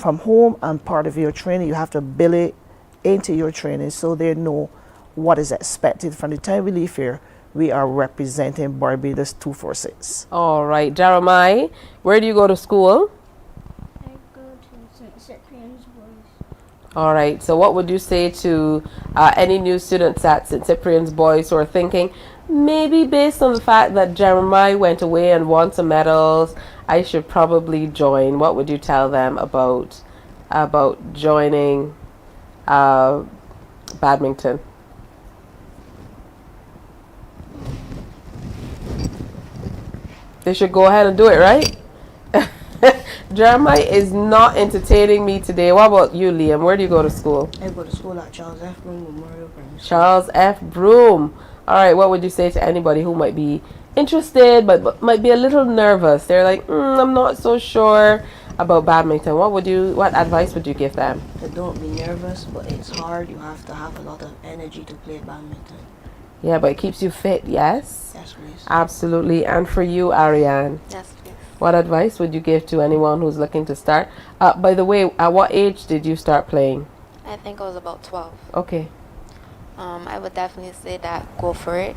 home, and part of your training, you have to build it into your training so they know what is expected. From the time we leave here, we are representing Barbados 246. All right, Jeremiah, where do you go to school? I go to St. Cyprian's Boys. All right, so what would you say to any new students at St. Cyprian's Boys who are thinking, maybe based on the fact that Jeremiah went away and won some medals, I should probably join? What would you tell them about joining badminton? They should go ahead and do it, right? Jeremiah is not entertaining me today. What about you, Liam? Where do you go to school? I go to school at Charles F. Broom Memorial Primary School. Charles F. Broom. All right, what would you say to anybody who might be interested but might be a little nervous? They're like, I'm not so sure about badminton. What advice would you give them? Don't be nervous, but it's hard. You have to have a lot of energy to play badminton. Yeah, but it keeps you fit, yes? Yes, please. Absolutely. And for you, Ariane? Yes, please. What advice would you give to anyone who's looking to start? By the way, at what age did you start playing? I think I was about 12. Okay. I would definitely say that go for it.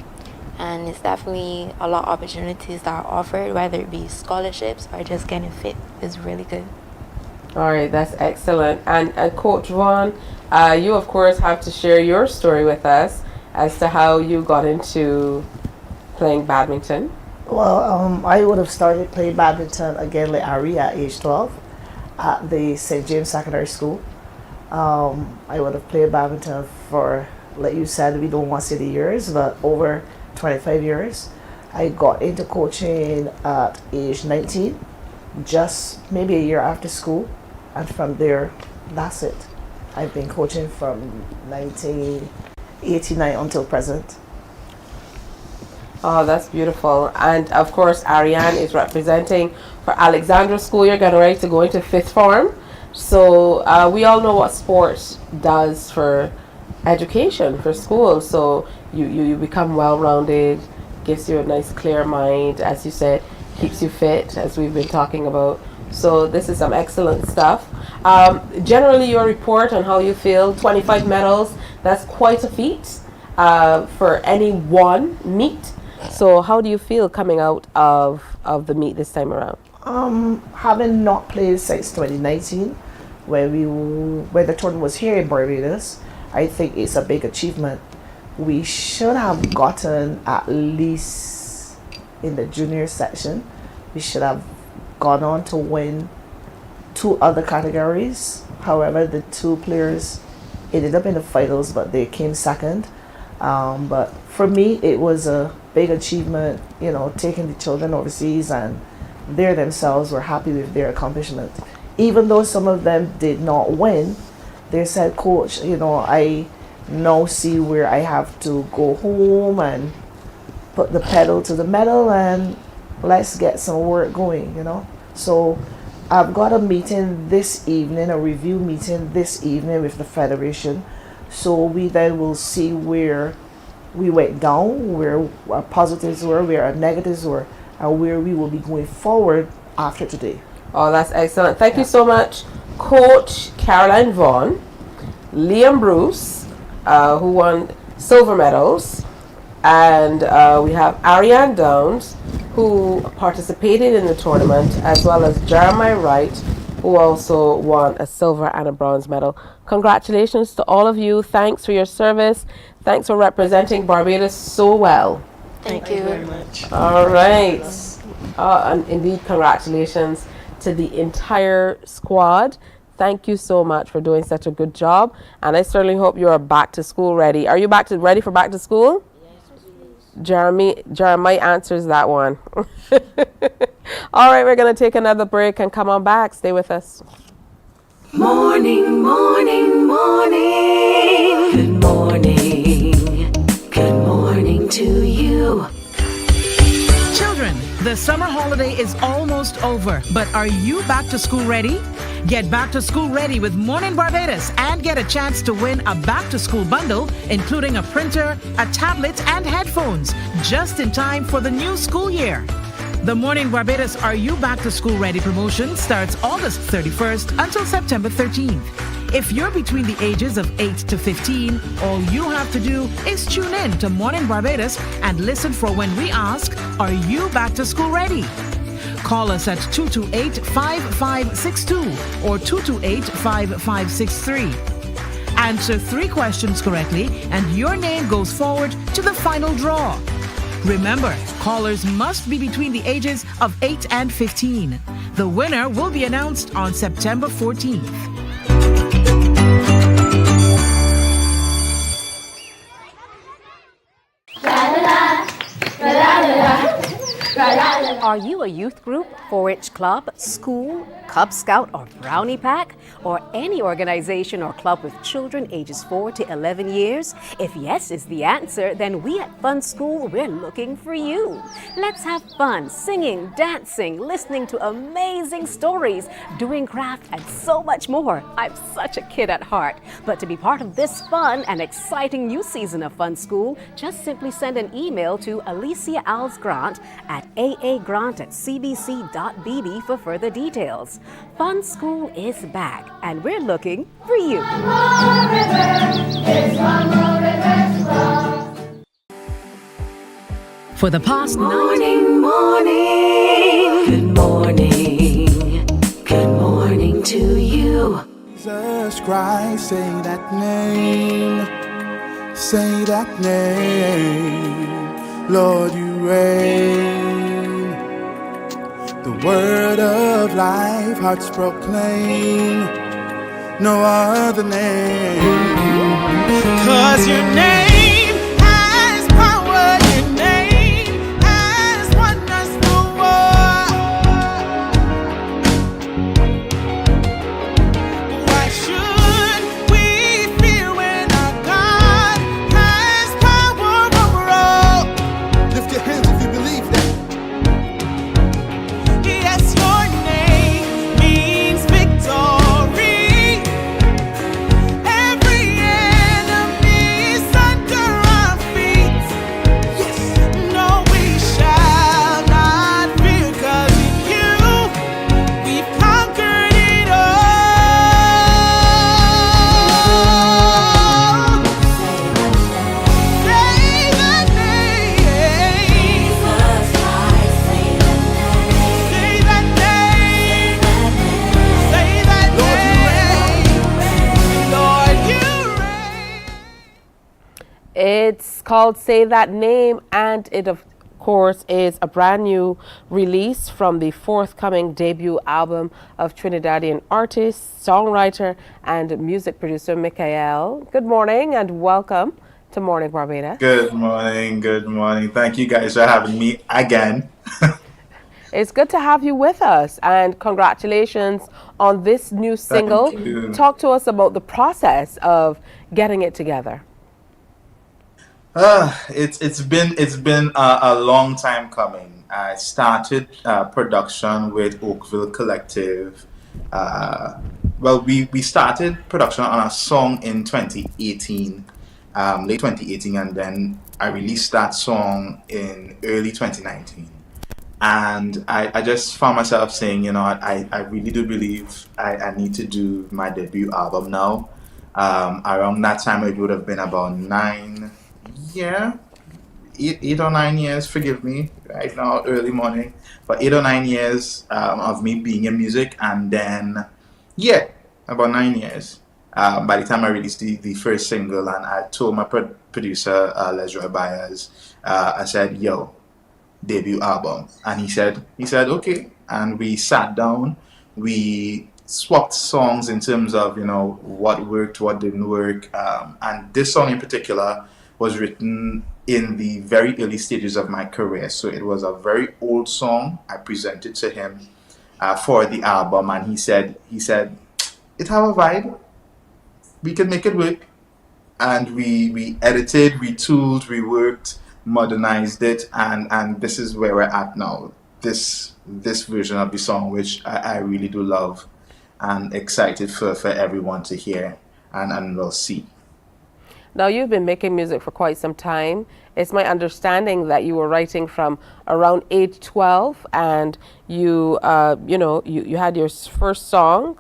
And it's definitely a lot of opportunities that are offered, whether it be scholarships or just getting fit is really good. All right, that's excellent. And Coach Vaughn, you of course have to share your story with us as to how you got into playing badminton. Well, I would have started playing badminton again like Ari at age 12 at the St. James Secondary School. I would have played badminton for, like you said, we don't want to say the years, but over 25 years. I got into coaching at age 19, just maybe a year after school, and from there, that's it. I've been coaching from 1989 until present. Oh, that's beautiful. And of course, Ariane is representing for Alexandra School. You're getting ready to go into 5th form. So we all know what sports does for education, for school. So you become well-rounded, gives you a nice clear mind, as you said, keeps you fit, as we've been talking about. So this is some excellent stuff. Generally, your report on how you feel, 25 medals, that's quite a feat for any one meet. So how do you feel coming out of the meet this time around? Having not played since 2019, when the tournament was here in Barbados, I think it's a big achievement. We should have gotten at least in the junior section. We should have gone on to win 2 other categories. However, the 2 players ended up in the finals, but they came second. But for me, it was a big achievement, you know, taking the children overseas, and they themselves were happy with their accomplishment. Even though some of them did not win, they said, Coach, you know, I now see where I have to go home and put the pedal to the metal and let's get some work going, you know. So I've got a meeting this evening, a review meeting this evening with the Federation. So we then will see where we went down, where our positives were, where our negatives were, and where we will be going forward after today. Oh, that's excellent. Thank you so much, Coach Caroline Vaughn, Liam Bruce, who won silver medals, and we have Ariane Downs, who participated in the tournament, as well as Jeremiah Wright, who also won a silver and a bronze medal. Congratulations to all of you. Thanks for your service. Thanks for representing Barbados so well. Thank you very much. All right. And indeed, congratulations to the entire squad. Thank you so much for doing such a good job. And I certainly hope you are back to school ready. Are you ready for back to school? Jeremiah answers that one. All right, we're going to take another break and come on back. Stay with us. Morning, morning, morning. Good morning. Good morning to you. Children, the summer holiday is almost over, but are you back to school ready? Get back to school ready with Mornin Barbados and get a chance to win a back to school bundle, including a printer, a tablet, and headphones, just in time for the new school year. The Mornin Barbados Are You Back to School Ready promotion starts August 31st until September 13th. If you're between the ages of 8 to 15, all you have to do is tune in to Mornin Barbados and listen for when we ask, are you back to school ready? Call us at 228-5562 or 228-5563. Answer 3 questions correctly and your name goes forward to the final draw. Remember, callers must be between the ages of 8 and 15. The winner will be announced on September 14th. Are you a youth group, 4-H club, school, Cub Scout, or Brownie Pack? Or any organization or club with children ages 4 to 11 years? If yes is the answer, then we at Fun School, we're looking for you. Let's have fun singing, dancing, listening to amazing stories, doing craft, and so much more. I'm such a kid at heart. But to be part of this fun and exciting new season of Fun School, just simply send an email to Alicia Alsgrant at aagrant restaurant at cbc.bb for further details. Fun School is back, and we're looking for you. For the past Morning, good morning, good morning to you. Jesus Christ, say that name, say that name, Lord, you reign. The word of life, hearts proclaim, no other name, 'cause your name has power, your name has won us the war. Why should we fear when our God has power over all? Lift your hands if you believe that. Yes, your name means victory. Every enemy is under our feet. Yes, no, we shall not fear, 'cause in you we've conquered it all. Say that name. Jesus Christ, say that name. Say that name. Say that name. Lord, you reign. It's called Say That Name, and it, of course, is a brand new release from the forthcoming debut album of Trinidadian artist, songwriter, and music producer Mikael. Good morning and welcome to Morning Barbados. Good morning, good morning. Thank you guys for having me again. It's good to have you with us, and congratulations on this new single. you. Talk to us about the process of getting it together. It's been a long time coming. I started production with Oakville Collective. We started production on a song in 2018, late 2018, and then I released that song in early 2019. And I just found myself saying, you know, I really do believe I need to do my debut album now. Around that time, it would have been about 8 or 9 years, forgive me, right now, early morning, but 8 or 9 years of me being in music, and then, about 9 years. By the time I released the first single, and I told my producer, Lesroy Byers, I said, yo, debut album. And he said, okay. And we sat down, we swapped songs in terms of, you know, what worked, what didn't work. And this song in particular was written in the very early stages of my career. So it was a very old song. I presented to him for the album, and he said, it have a vibe. We can make it work. And we edited, retooled, reworked, modernized it, and this is where we're at now. This version of the song, which I really do love, and excited for everyone to hear and will see. Now, you've been making music for quite some time. It's my understanding that you were writing from around age 12, and you had your first song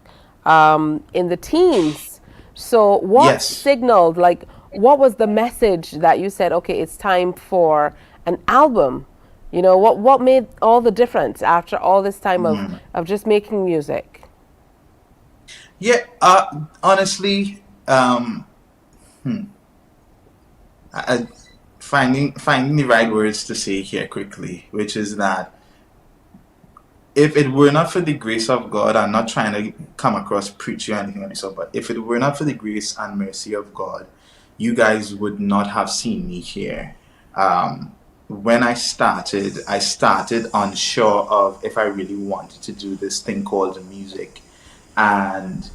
in the teens. So what signaled, like, what was the message that you said, okay, it's time for an album? You know, what made all the difference after all this time of just making music? Honestly, finding the right words to say here quickly, which is that if it were not for the grace of God, I'm not trying to come across preachy or anything like that, but if it were not for the grace and mercy of God, you guys would not have seen me here. When I started unsure of if I really wanted to do this thing called music. And,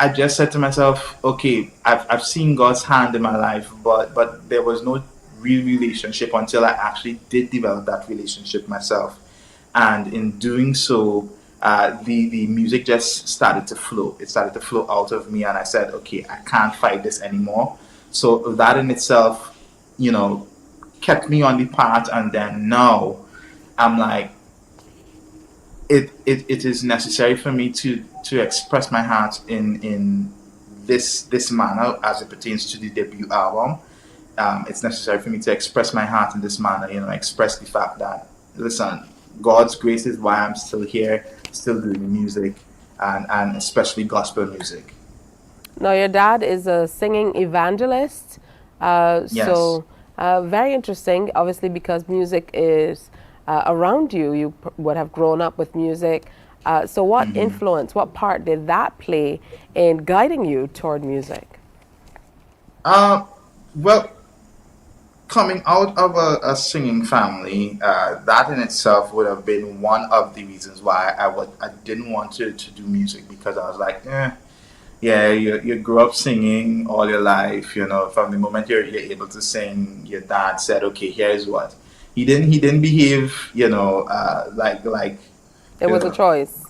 I just said to myself, okay, I've seen God's hand in my life, but there was no real relationship until I actually did develop that relationship myself. And in doing so, the music just started to flow. It started to flow out of me, and I said, okay, I can't fight this anymore. So that in itself, kept me on the path, and then now I'm like, it is necessary for me to express my heart in this manner as it pertains to the debut album. It's necessary for me to express my heart in this manner, express the fact that, listen, God's grace is why I'm still here, still doing music, and especially gospel music. Now, your dad is a singing evangelist. Yes. So, very interesting, obviously, because music is around you. You would have grown up with music. So what influence, what part did that play in guiding you toward music? Well, coming out of a singing family, that in itself would have been one of the reasons why I didn't want to do music, because I was like, yeah, you grew up singing all your life, from the moment you're able to sing, your dad said, okay, here's what. He didn't behave, like it was a choice.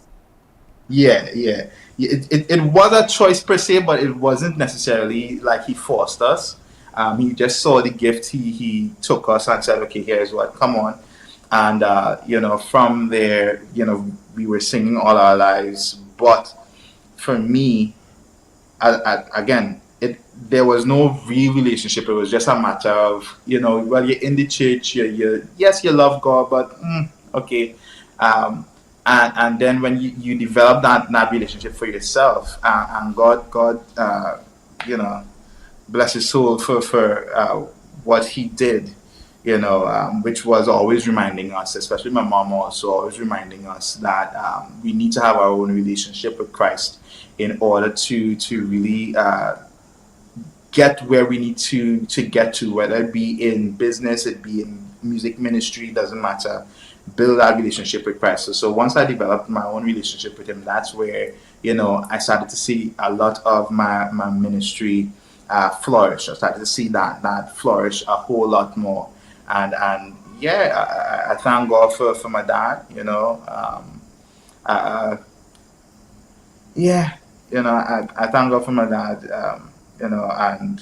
Yeah. It was a choice per se, but it wasn't necessarily like he forced us. He just saw the gift. He took us and said, okay, here's what, come on. And, from there, we were singing all our lives. But for me, again, there was no real relationship. It was just a matter of, well, you're in the church, yes, you love God, but okay. And then when you develop that relationship for yourself, and God, bless his soul for what he did, which was always reminding us, especially my mom also always reminding us that we need to have our own relationship with Christ in order to really get where we need to get to, whether it be in business, it be in music ministry, doesn't matter. Build that relationship with Christ. So once I developed my own relationship with him, that's where, I started to see a lot of my ministry flourish. I started to see that flourish a whole lot more. And yeah, I thank God for my dad, I thank God for my dad, and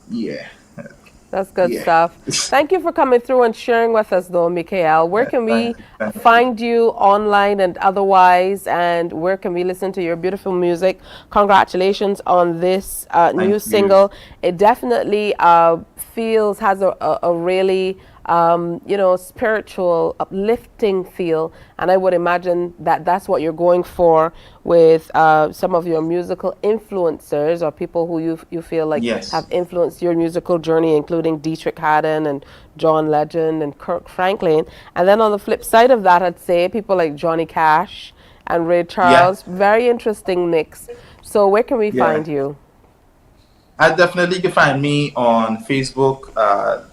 yeah. That's good stuff. Thank you for coming through and sharing with us, though, Mikael. Where can we find you online and otherwise, and where can we listen to your beautiful music? Congratulations on this new single. It definitely has a really spiritual, uplifting feel, and I would imagine that that's what you're going for with some of your musical influencers, or people who you feel like have influenced your musical journey, including Dietrich Haddon and John Legend and Kirk Franklin. And then on the flip side of that, I'd say people like Johnny Cash and Ray Charles. Very interesting mix. So where can we find you? Definitely can find me on Facebook,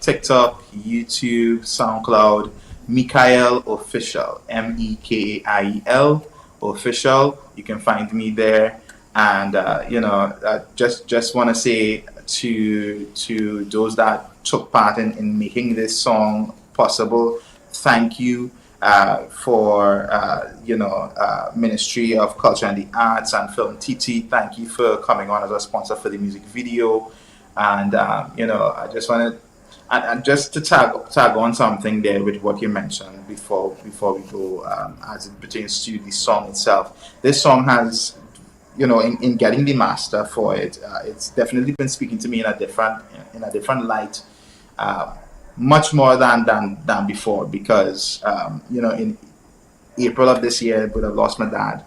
TikTok, YouTube, SoundCloud, Mikael Official, Mekail Official. You can find me there, and just want to say to those that took part in making this song possible, thank you. For Ministry of Culture and the Arts and Film TT, thank you for coming on as a sponsor for the music video. And I just wanted and just to tag on something there with what you mentioned before we go, as it pertains to the song itself. This song has, in getting the master for it, it's definitely been speaking to me in a different light. Much more than before, because in April of this year I would have lost my dad,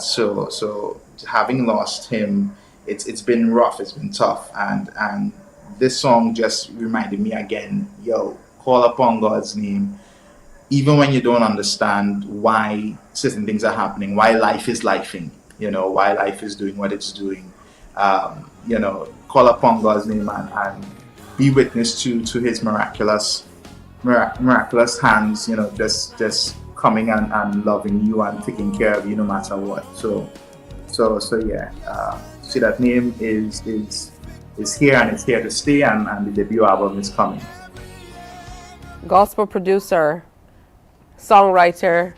so having lost him, it's been rough, it's been tough, and this song just reminded me again, call upon God's name even when you don't understand why certain things are happening, why life is lifing, why life is doing what it's doing. Call upon God's name and be witness to his miraculous hands, just coming and loving you and taking care of you no matter what. So yeah, see, that name is here, and it's here to stay, and the debut album is coming. Gospel producer, songwriter,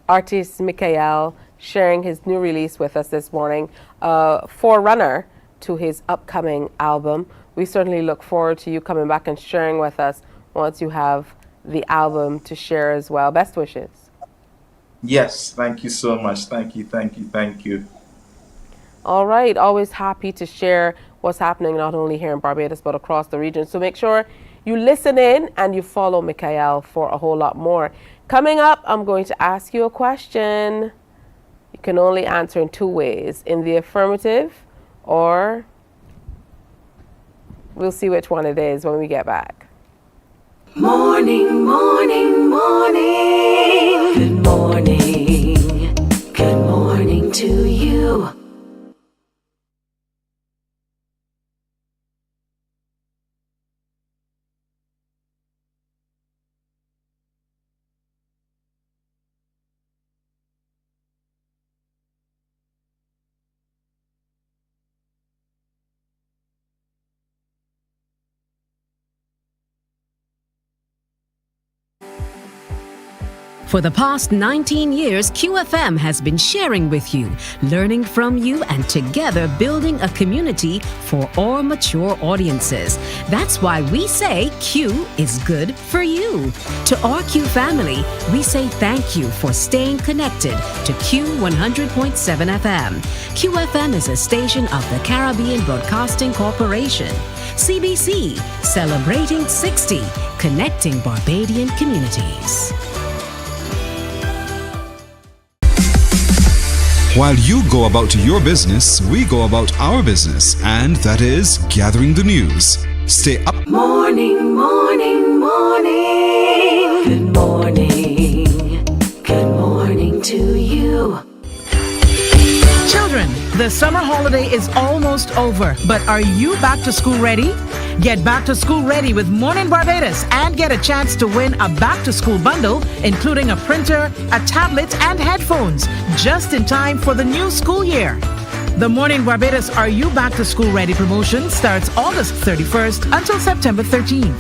artist Mikael sharing his new release with us this morning, forerunner to his upcoming album, we certainly look forward to you coming back and sharing with us once you have the album to share as well. Best wishes. Yes, thank you so much. Thank you, thank you, thank you. All right, always happy to share what's happening not only here in Barbados but across the region. So make sure you listen in and you follow Mikael for a whole lot more. Coming up, I'm going to ask you a question. You can only answer in two ways, in the affirmative, or we'll see which one it is when we get back. Morning, morning, morning. Good morning. Good morning to you. For the past 19 years, QFM has been sharing with you, learning from you, and together building a community for all mature audiences. That's why we say Q is good for you. To our Q family, we say thank you for staying connected to Q 100.7 FM. QFM is a station of the Caribbean Broadcasting Corporation. CBC, celebrating 60, connecting Barbadian communities. While you go about your business, we go about our business, and that is gathering the news. Stay up. Morning, morning, morning. Good morning. Good morning to you. Children, the summer holiday is almost over, but are you back to school ready? Get back to school ready with Mornin Barbados and get a chance to win a back to school bundle, including a printer, a tablet, and headphones, just in time for the new school year. The Mornin Barbados Are You Back to School Ready promotion starts August 31st until September 13th.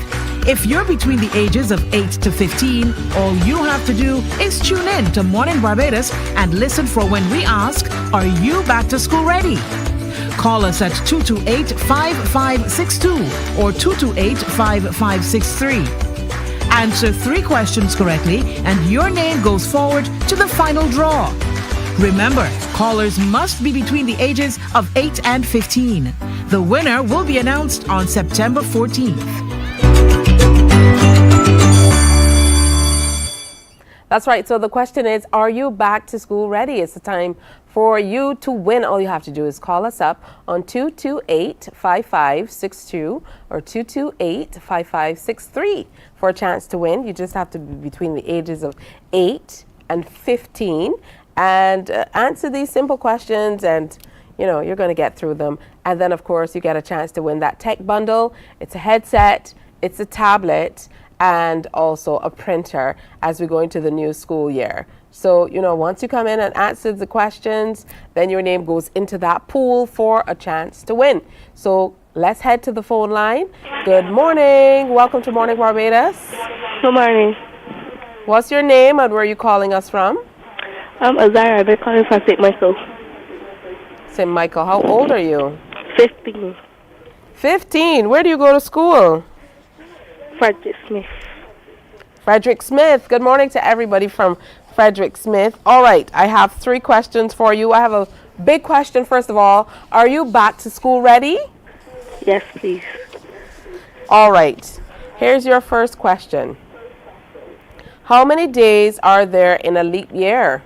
If you're between the ages of 8 to 15, all you have to do is tune in to Mornin Barbados and listen for when we ask, are you back to school ready? Call us at 228-5562 or 228-5563. Answer 3 questions correctly and your name goes forward to the final draw. Remember, callers must be between the ages of 8 and 15. The winner will be announced on September 14th. That's right. So the question is, are you back to school ready? It's the time for you to win. All you have to do is call us up on 228-5562 or 228-5563 for a chance to win. You just have to be between the ages of 8 and 15 and answer these simple questions, and you know you're going to get through them. And then of course you get a chance to win that tech bundle. It's a headset, it's a tablet, and also a printer as we go into the new school year. So, you know, once you come in and answer the questions, then your name goes into that pool for a chance to win. So let's head to the phone line. Good morning. Welcome to Morning Barbados. Good morning. What's your name and where are you calling us from? I'm Azara. I've been calling from St. Michael. St. Michael. How old are you? 15. 15. Where do you go to school? Frederick Smith. Frederick Smith. Good morning to everybody from Frederick Smith. All right, I have 3 questions for you. I have a big question first of all. Are you back to school ready? Yes, please. All right. Here's your first question. How many days are there in a leap year?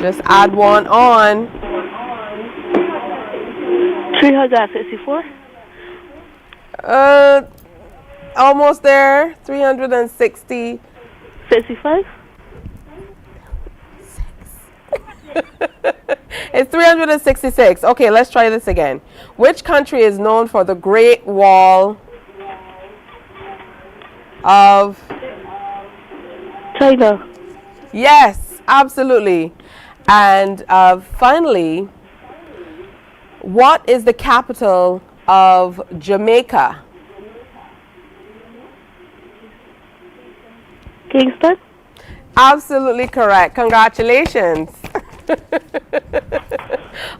Just add one on. 364. Almost there. 360. 65. It's 366. Okay, let's try this again. Which country is known for the Great Wall of China? Yes, absolutely. And finally, what is the capital of Jamaica? Kingston? Absolutely correct. Congratulations.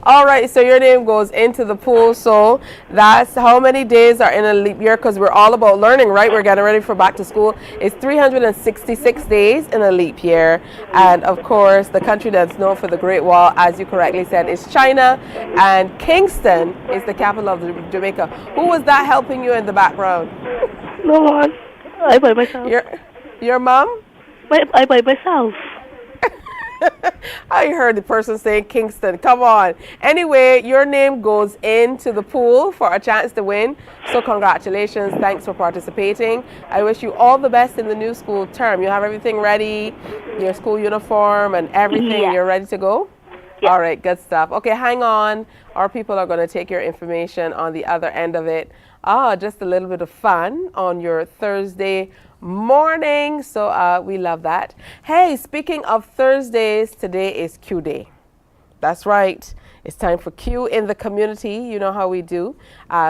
All right, so your name goes into the pool. So that's how many days are in a leap year, because we're all about learning, right? We're getting ready for back to school. It's 366 days in a leap year. And of course, the country that's known for the Great Wall, as you correctly said, is China. And Kingston is the capital of Jamaica. Who was that helping you in the background? No one. I by myself. Your mom? I by myself. I heard the person saying Kingston. Come on. Anyway, your name goes into the pool for a chance to win. So congratulations. Thanks for participating. I wish you all the best in the new school term. You have everything ready, your school uniform and everything. Yeah. You're ready to go? Yeah. All right, good stuff. Okay, hang on. Our people are going to take your information on the other end of it. Just a little bit of fun on your Thursday morning. So we love that. Hey, speaking of Thursdays, today is Q Day. That's right. It's time for Q in the community. You know how we do.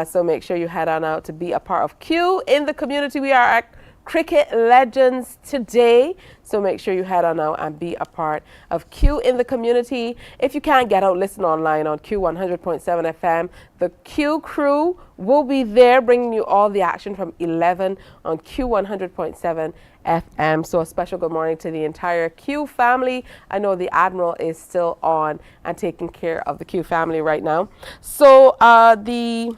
So make sure you head on out to be a part of Q in the community. We are at Cricket Legends today. So make sure you head on out and be a part of Q in the community. If you can't get out, listen online on Q100.7 FM. The Q crew will be there bringing you all the action from 11 on Q100.7 FM. So a special good morning to the entire Q family. I know the Admiral is still on and taking care of the Q family right now. So the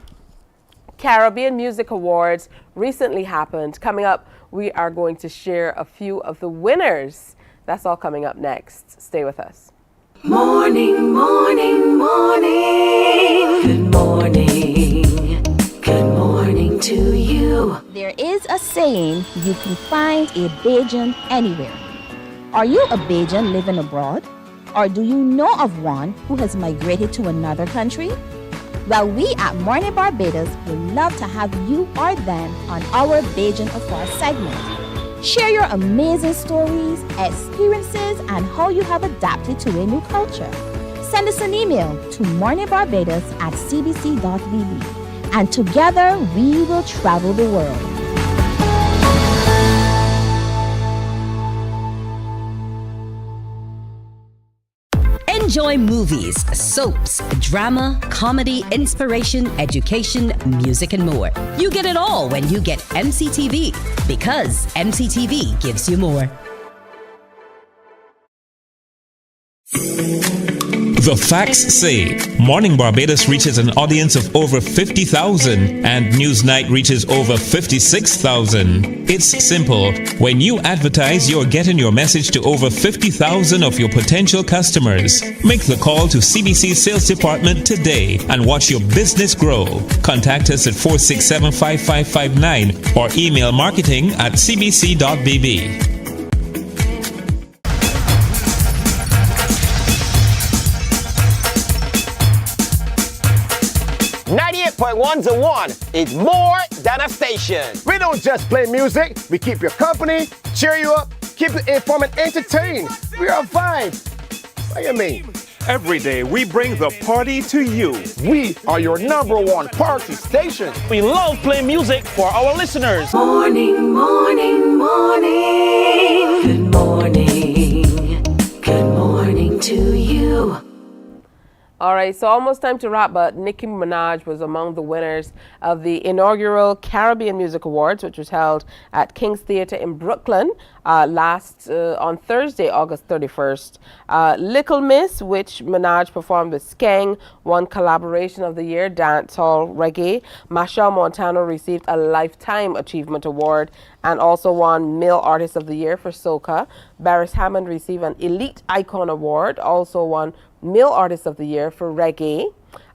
Caribbean Music Awards recently happened. Coming up, we are going to share a few of the winners. That's all coming up next. Stay with us. Morning, morning, morning. Good morning. Good morning to you. There is a saying, you can find a Bajan anywhere. Are you a Bajan living abroad? Or do you know of one who has migrated to another country? Well, we at Mornin Barbados would love to have you or them on our Bajan Afar segment. Share your amazing stories, experiences, and how you have adapted to a new culture. Send us an email to morninbarbados@cbc.bb, and together we will travel the world. Enjoy movies, soaps, drama, comedy, inspiration, education, music, and more. You get it all when you get MCTV, because MCTV gives you more. The facts say Morning Barbados reaches an audience of over 50,000 and Newsnight reaches over 56,000. It's simple. When you advertise, you're getting your message to over 50,000 of your potential customers. Make the call to CBC Sales Department today and watch your business grow. Contact us at 467-5559 or email marketing@cbc.bb. 98.1 to 1 is more than a station. We don't just play music, we keep you company, cheer you up, keep you informed and entertained. We are a vibe. What do you mean? Every day we bring the party to you. We are your #1 party station. We love playing music for our listeners. Morning, morning, morning. Good morning. Good morning to you. All right, so almost time to wrap, but Nicki Minaj was among the winners of the inaugural Caribbean Music Awards, which was held at King's Theatre in Brooklyn on Thursday, August 31st. Little Miss, which Minaj performed with Skeng, won Collaboration of the Year, Dancehall Reggae. Machel Montano received a Lifetime Achievement Award and also won Male Artist of the Year for Soca. Barris Hammond received an Elite Icon Award, also won Male Artist of the Year for Reggae.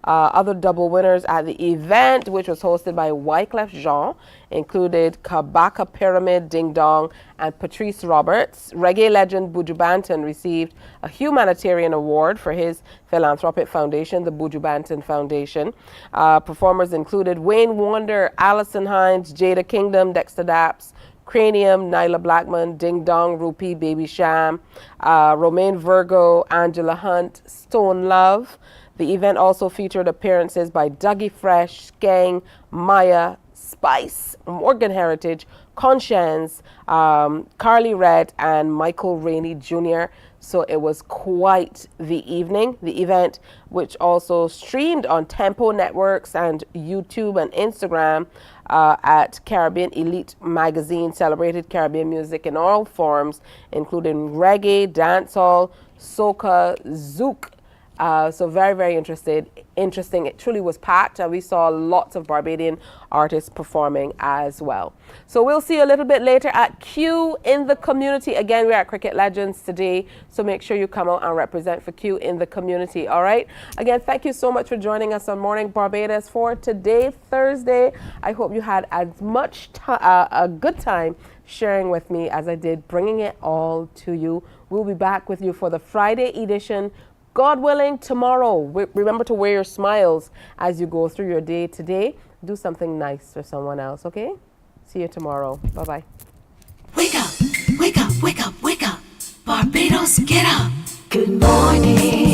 Other double winners at the event, which was hosted by Wyclef Jean, included Kabaka Pyramid, Ding Dong, and Patrice Roberts. Reggae legend Buju Banton received a humanitarian award for his philanthropic foundation, the Buju Banton Foundation. Performers included Wayne Wonder, Alison Hines, Jada Kingdom, Dexter Daps, Cranium, Nyla Blackman, Ding Dong, Rupee, Baby Sham, Romaine Virgo, Angela Hunt, Stone Love. The event also featured appearances by Dougie Fresh, Skeng, Maya, Spice, Morgan Heritage, Conscience, Carly Red, and Michael Rainey Jr. So it was quite the evening. The event, which also streamed on Tempo Networks and YouTube and Instagram at Caribbean Elite Magazine, celebrated Caribbean music in all forms, including reggae, dancehall, soca, zouk. So very, very interesting. It truly was packed, and we saw lots of Barbadian artists performing as well. So we'll see you a little bit later at Q in the Community. Again, we're at Cricket Legends today, so make sure you come out and represent for Q in the Community, all right? Again, thank you so much for joining us on Morning Barbados for today, Thursday. I hope you had as much a good time sharing with me as I did bringing it all to you. We'll be back with you for the Friday edition, God willing, tomorrow. Remember to wear your smiles as you go through your day today. Do something nice for someone else, okay? See you tomorrow. Bye-bye. Wake up, wake up, wake up, wake up. Barbados, get up. Good morning.